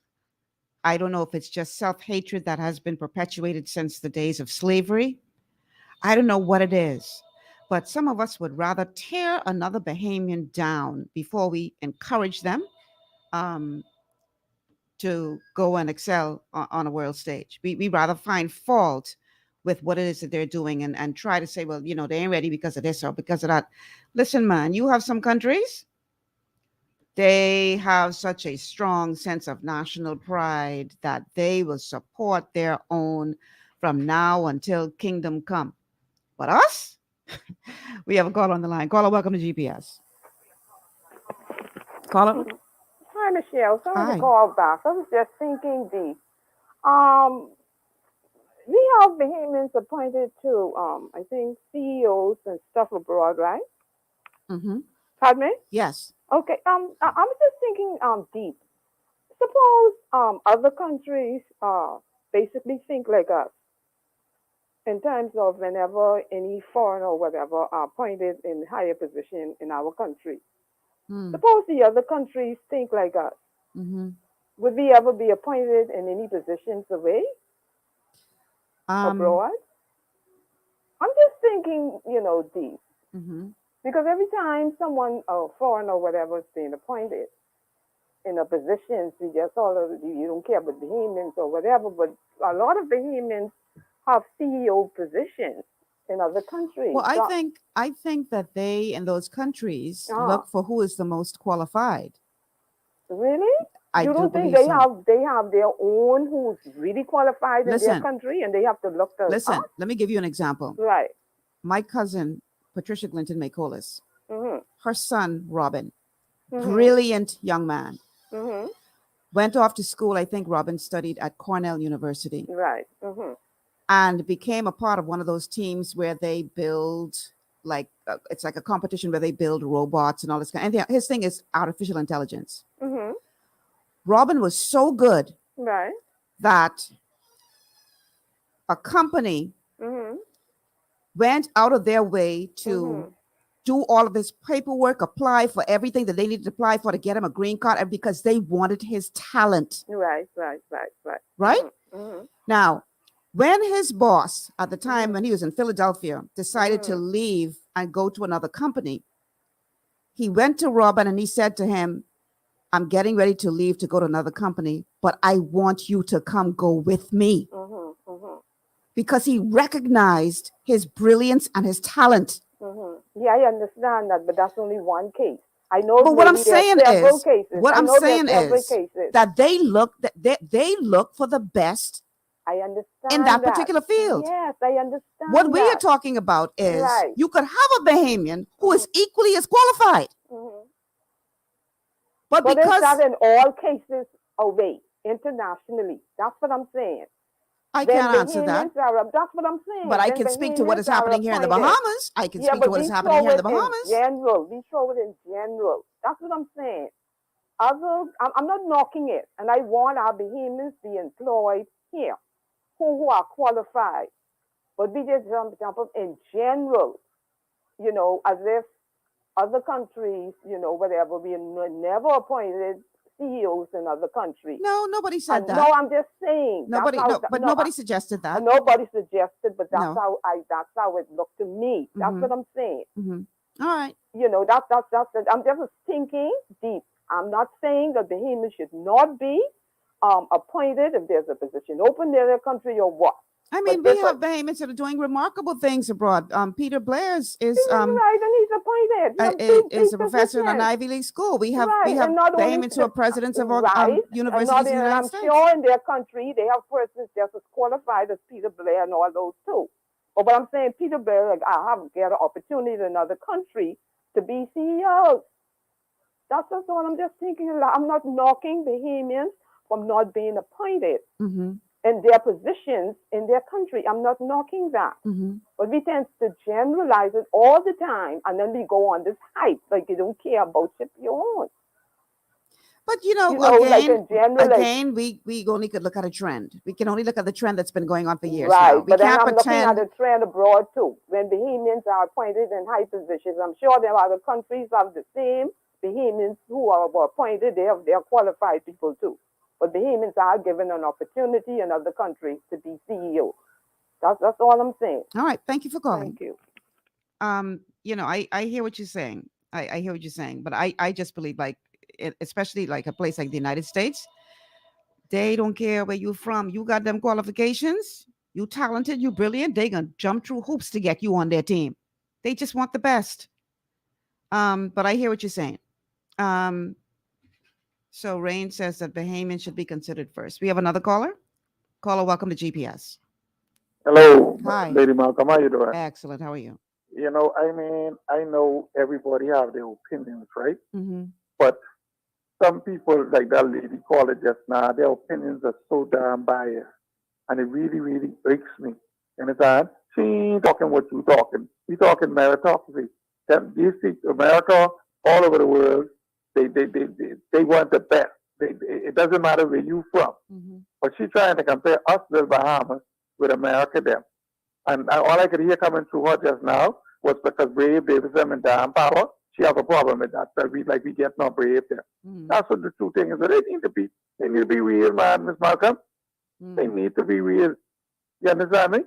I don't know if it's just self-hatred that has been perpetuated since the days of slavery. I don't know what it is. But some of us would rather tear another Bahamian down before we encourage them to go and excel on a world stage. We rather find fault with what it is that they're doing and try to say, well, they ain't ready because of this or because of that. Listen, man, you have some countries, they have such a strong sense of national pride that they will support their own from now until kingdom come. But us? We have a call on the line. Caller, welcome to GPS. Caller? Hi, Michelle. Sorry to call back. I was just thinking we have Bahamians appointed to, I think, CEOs and stuff abroad, right? Pardon me? Yes. Okay. I was just thinking deep. Suppose other countries basically think like us in terms of whenever any foreigner or whatever are appointed in higher position in our country. Suppose the other countries think like us. Would we ever be appointed in any positions away abroad? I'm just thinking, deep. Because every time someone, foreign or whatever, is being appointed in a position, you don't care about Bahamians or whatever, but a lot of Bahamians have CEO positions in other countries. Well, I think that they in those countries look for who is the most qualified. Really? I you do don't think believe they have their own who's really qualified in their country, and they have to look to Listen, let me give you an example. Right. My cousin, Patricia Clinton Macolas, her son, Robin, Mhm. brilliant young man, Mhm. went off to school. I think Robin studied at Cornell University. Right. Mhm. And became a part of one of those teams where they build it's like a competition where they build robots and all this kind of thing. His thing is artificial intelligence. Mhm. Robin was so good Right. that a company Mhm. went out of their way to do all of this paperwork, apply for everything that they needed to apply for to get him a green card, and because they wanted his talent. Right. Right? Mhm. Now, when his boss at the time when he was in Philadelphia decided to leave and go to another company, he went to Robin and he said to him, I'm getting ready to leave to go to another company, but I want you to come go with me. Because he recognized his brilliance and his talent. Yeah, I understand that, but that's only one case. I know. But what I'm saying is, that they look for the best I understand in that particular field. Yes, I understand. What we are talking about is you could have a Bahamian who is equally as qualified. But because it's not in all cases away internationally. That's what I'm saying. I can't answer that. That's what I'm saying. But I can speak to what is happening here in the Bahamas. I can speak to what is happening here in the Bahamas. We show it in general. That's what I'm saying. I'm not knocking it, and I want our Bahamians to be employed here, who are qualified. But we just jump up in general, as if other countries, whatever, we never appointed CEOs in other countries. No, nobody said that. No, I'm just saying. Nobody suggested that. Nobody suggested, but that's how it looked to me. That's what I'm saying. All right. That's I'm just thinking deep. I'm not saying that the Bahamians should not be appointed if there's a position open in their country or what. I mean, we have Bahamians that are doing remarkable things abroad. Peter Blair is right, and he's appointed. Is a professor in an Ivy League school. We have Bahamians who are presidents of universities in the United States. I'm sure in their country they have persons just as qualified as Peter Blair and all those too. But what I'm saying, Peter Blair, I have get an opportunity in another country to be CEO. That's all I'm just thinking. I'm not knocking Bahamians from not being appointed in their positions in their country. I'm not knocking that. But we tend to generalize it all the time, and then we go on this hype like you don't care about your own. But again, we only could look at a trend. We can only look at the trend that's been going on for years. Right, now. but then I'm looking at a trend abroad too. When Bahamians are appointed in high positions, I'm sure there are other countries have the same Bahamians who are appointed. They are qualified people too. But Bahamians are given an opportunity in other countries to be CEO. That's all I'm saying. All right, thank you for calling. Thank you. I hear what you're saying. I hear what you're saying, but I just believe, especially like a place like the United States, they don't care where you're from. You got them qualifications, you talented, you brilliant, they gonna jump through hoops to get you on their team. They just want the best. But I hear what you're saying. So Rain says that Bahamian should be considered first. We have another caller. Caller, welcome to GPS. Hello, Hi. Lady Malcolm. How you doing? Excellent. How are you? I know everybody have their opinions, right? But some people, like that lady called it just now, their opinions are so damn biased. And it really, really breaks me. You understand? She ain't talking what you talking. We talking meritocracy. You see America all over the world, they want the best. It doesn't matter where you from. But she's trying to compare us, the Bahamas, with America them. And all I could hear coming through her just now was because Brave, Davison, and Damn Power, she has a problem with that. So we get no Brave there. That's what the true thing is. So they need to be They need to be real, man, Miss Malcolm. They need to be real. You understand me?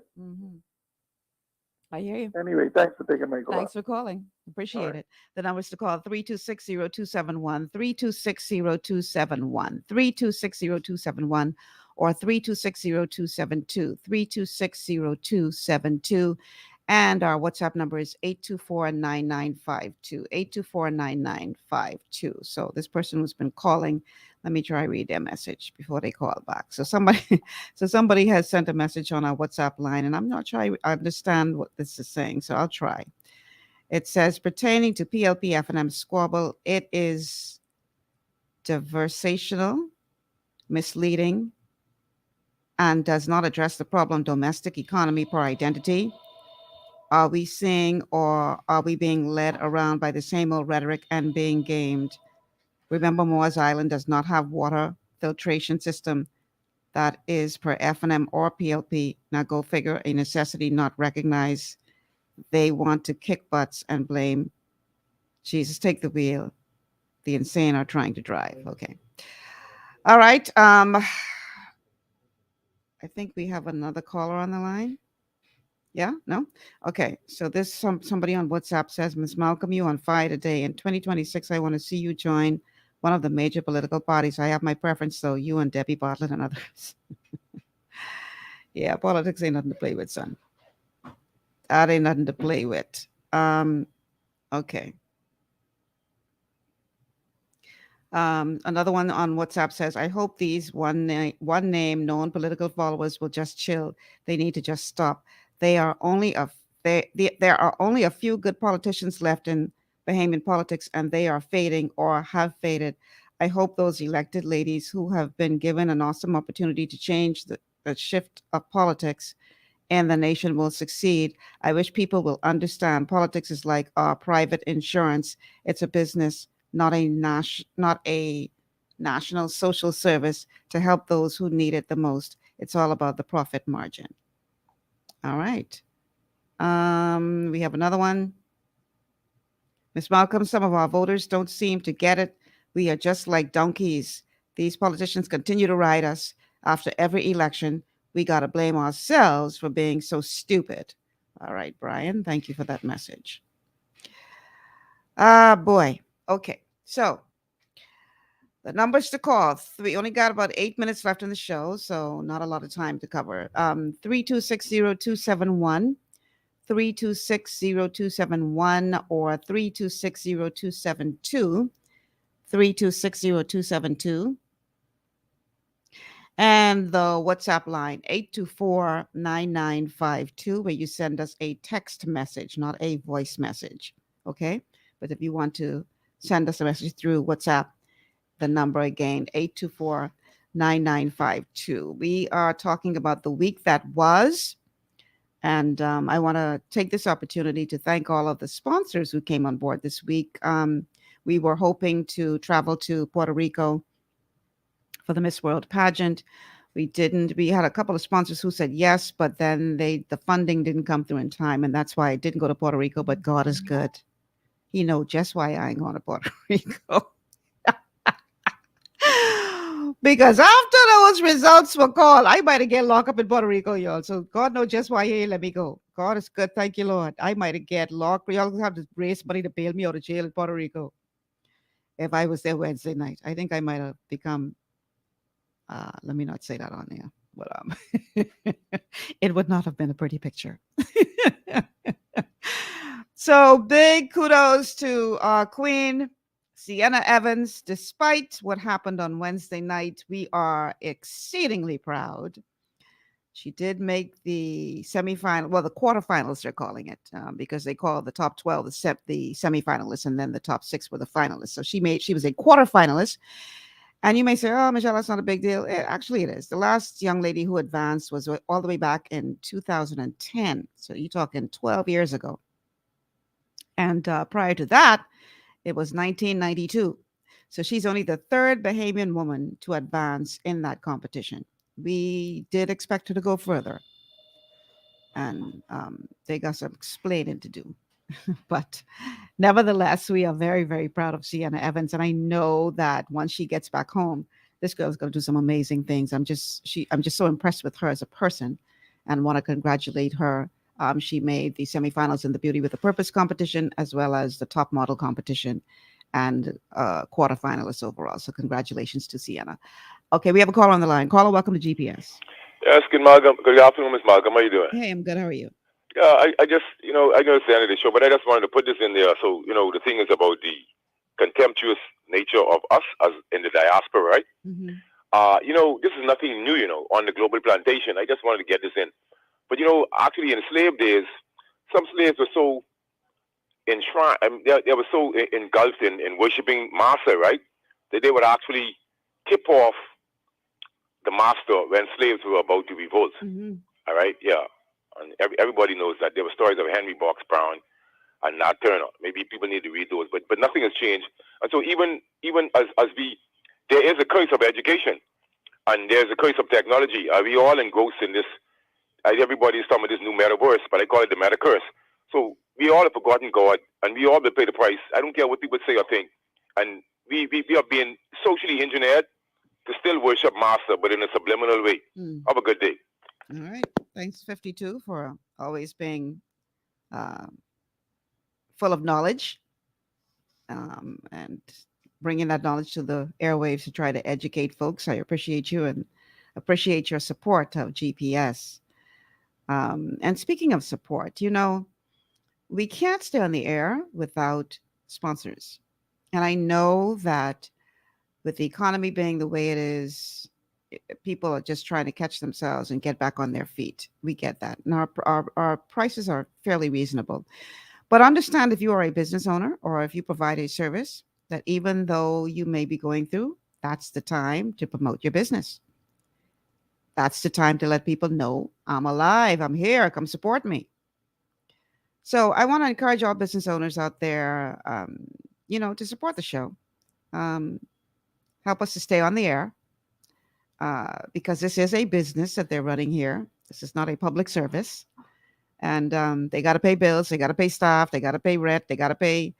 I hear you. Anyway, thanks for taking my call. Thanks for calling. Appreciate it. The numbers to call 3260271, 3260271, 3260271, or 3260272, 3260272. And our WhatsApp number is 824-9952, 824-9952. So this person who's been calling, let me try read their message before they call back. So somebody has sent a message on our WhatsApp line, and I'm not sure I understand what this is saying, so I'll try. It says, pertaining to PLP F&M squabble, it is diversational, misleading, and does not address the problem domestic economy per identity. Are we seeing, or are we being led around by the same old rhetoric and being gamed? Remember, Moores Island does not have water filtration system that is per F&M or PLP. Now go figure, a necessity not recognized. They want to kick butts and blame Jesus, take the wheel. The insane are trying to drive. Okay. All right. I think we have another caller on the line. Yeah? No? Okay. So this somebody on WhatsApp says, Ms. Malcolm, you on fire today. In 2026, I want to see you join one of the major political parties. I have my preference, though, you and Debbie Bartlett and others. Yeah, politics ain't nothing to play with, son. That ain't nothing to play with. Okay. Another one on WhatsApp says, I hope these one name known political followers will just chill. They need to just stop. There are only a few good politicians left in Bahamian politics, and they are fading or have faded. I hope those elected ladies who have been given an awesome opportunity to change the shift of politics and the nation will succeed. I wish people will understand politics is like our private insurance. It's a business, not a national social service to help those who need it the most. It's all about the profit margin. All right. We have another one. Ms. Malcolm, some of our voters don't seem to get it. We are just like donkeys. These politicians continue to ride us. After every election, we got to blame ourselves for being so stupid. All right, Brian, thank you for that message. Boy. Okay, so the numbers to call. We only got about 8 minutes left in the show, so not a lot of time to cover. 3260271, 3260271, or 3260272, 3260272. And the WhatsApp line, 824-9952, where you send us a text message, not a voice message. Okay? But if you want to send us a message through WhatsApp, the number again, 824-9952. We are talking about the week that was. And I want to take this opportunity to thank all of the sponsors who came on board this week. We were hoping to travel to Puerto Rico for the Miss World pageant. We didn't. We had a couple of sponsors who said yes, but then the funding didn't come through in time, and that's why I didn't go to Puerto Rico, but God is good. He knows just why I ain't going to Puerto Rico. Because after those results were called, I might have get locked up in Puerto Rico, y'all. So God knows just why he let me go. God is good. Thank you, Lord. I might have get locked. Y'all have to raise money to bail me out of jail in Puerto Rico if I was there Wednesday night. I think I might have become, let me not say that on there, but it would not have been a pretty picture. So big kudos to our queen, Sienna Evans. Despite what happened on Wednesday night, we are exceedingly proud. She did make the semifinal, well, the quarterfinals, they're calling it, because they call the top 12 the semifinalists, and then the top 6 were the finalists. So she was a quarterfinalist. And you may say, oh, Michelle, that's not a big deal. Actually, it is. The last young lady who advanced was all the way back in 2010. So you're talking 12 years ago. And prior to that, it was 1992. So she's only the third Bahamian woman to advance in that competition. We did expect her to go further. And they got some explaining to do. But nevertheless, we are very, very proud of Sienna Evans. And I know that once she gets back home, this girl's going to do some amazing things. I'm just so impressed with her as a person, and want to congratulate her. She made the semifinals in the Beauty with a Purpose competition, as well as the top model competition, and quarterfinalists overall. So congratulations to Sienna. Okay, we have a caller on the line. Caller, welcome to GPS. Yes, good afternoon, Miss Malcolm. How are you doing? Hey, I'm good. How are you? Yeah, I just, I know it's the end of the show, but I just wanted to put this in there. So, the thing is about the contemptuous nature of us as in the diaspora, right? This is nothing new, on the global plantation. I just wanted to get this in. But, actually in slave days, some slaves were so enshrined, they were so engulfed in worshiping master, right? That they would actually tip off the master when slaves were about to revolt. All right? Yeah. And everybody knows that there were stories of Henry Box Brown and Nat Turner. Maybe people need to read those, but nothing has changed. And so even as there is a curse of education, and there's a curse of technology. We all engrossed in this. Everybody's talking about this new metaverse, but I call it the meta curse. So we all have forgotten God, and we all will pay the price. I don't care what people say or think. And we are being socially engineered to still worship master, but in a subliminal way. Have a good day. All right. Thanks, 52, for always being full of knowledge, and bringing that knowledge to the airwaves to try to educate folks. I appreciate you and appreciate your support of GPS. And speaking of support, we can't stay on the air without sponsors. And I know that with the economy being the way it is, people are just trying to catch themselves and get back on their feet. We get that. And our prices are fairly reasonable. But understand, if you are a business owner or if you provide a service, that even though you may be going through, that's the time to promote your business. That's the time to let people know, I'm alive, I'm here, come support me. So I want to encourage all business owners out there, to support the show. Help us to stay on the air, because this is a business that they're running here. This is not a public service. And they got to pay bills, they got to pay staff, they got to pay rent, they got to pay,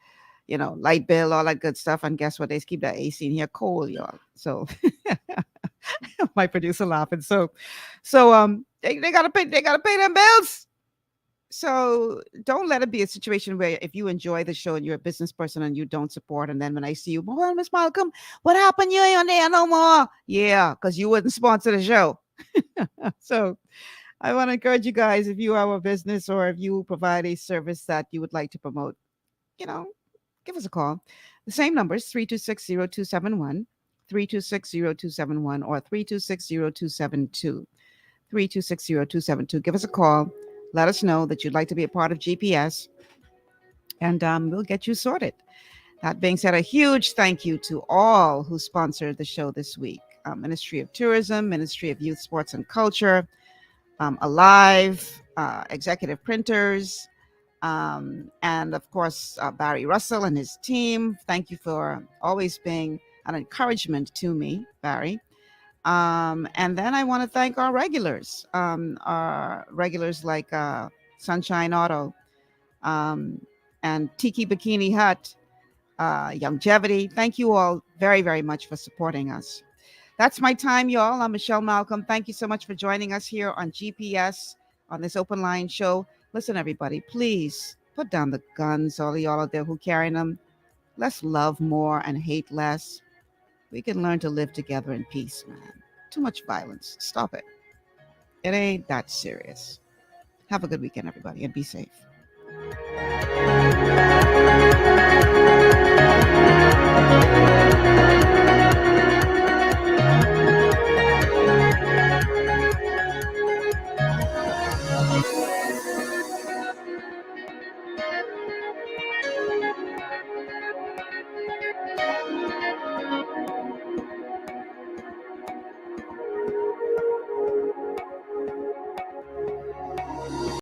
light bill, all that good stuff. And guess what? They keep that AC in here cold, y'all. So my producer laughing. So they gotta pay them bills. So don't let it be a situation where if you enjoy the show and you're a business person and you don't support, and then when I see you, well, Miss Malcolm, what happened? You ain't on there no more. Yeah, because you wouldn't sponsor the show. So I want to encourage you guys, if you have a business or if you provide a service that you would like to promote, give us a call. The same number is 326-0271, 326-0271, or 326-0272, 326-0272. Give us a call. Let us know that you'd like to be a part of GPS, and we'll get you sorted. That being said, a huge thank you to all who sponsored the show this week. Ministry of Tourism, Ministry of Youth, Sports, and Culture, Alive, Executive Printers, and of course, Barry Russell and his team. Thank you for always being an encouragement to me, Barry. And then I want to thank our regulars like Sunshine Auto, and Tiki Bikini Hut, Longevity. Thank you all very, very much for supporting us. That's my time, y'all. I'm Michelle Malcolm. Thank you so much for joining us here on GPS on this open line show. Listen, everybody, please put down the guns, all of y'all out there who carrying them. Let's love more and hate less. We can learn to live together in peace, man. Too much violence. Stop it. It ain't that serious. Have a good weekend, everybody, and be safe.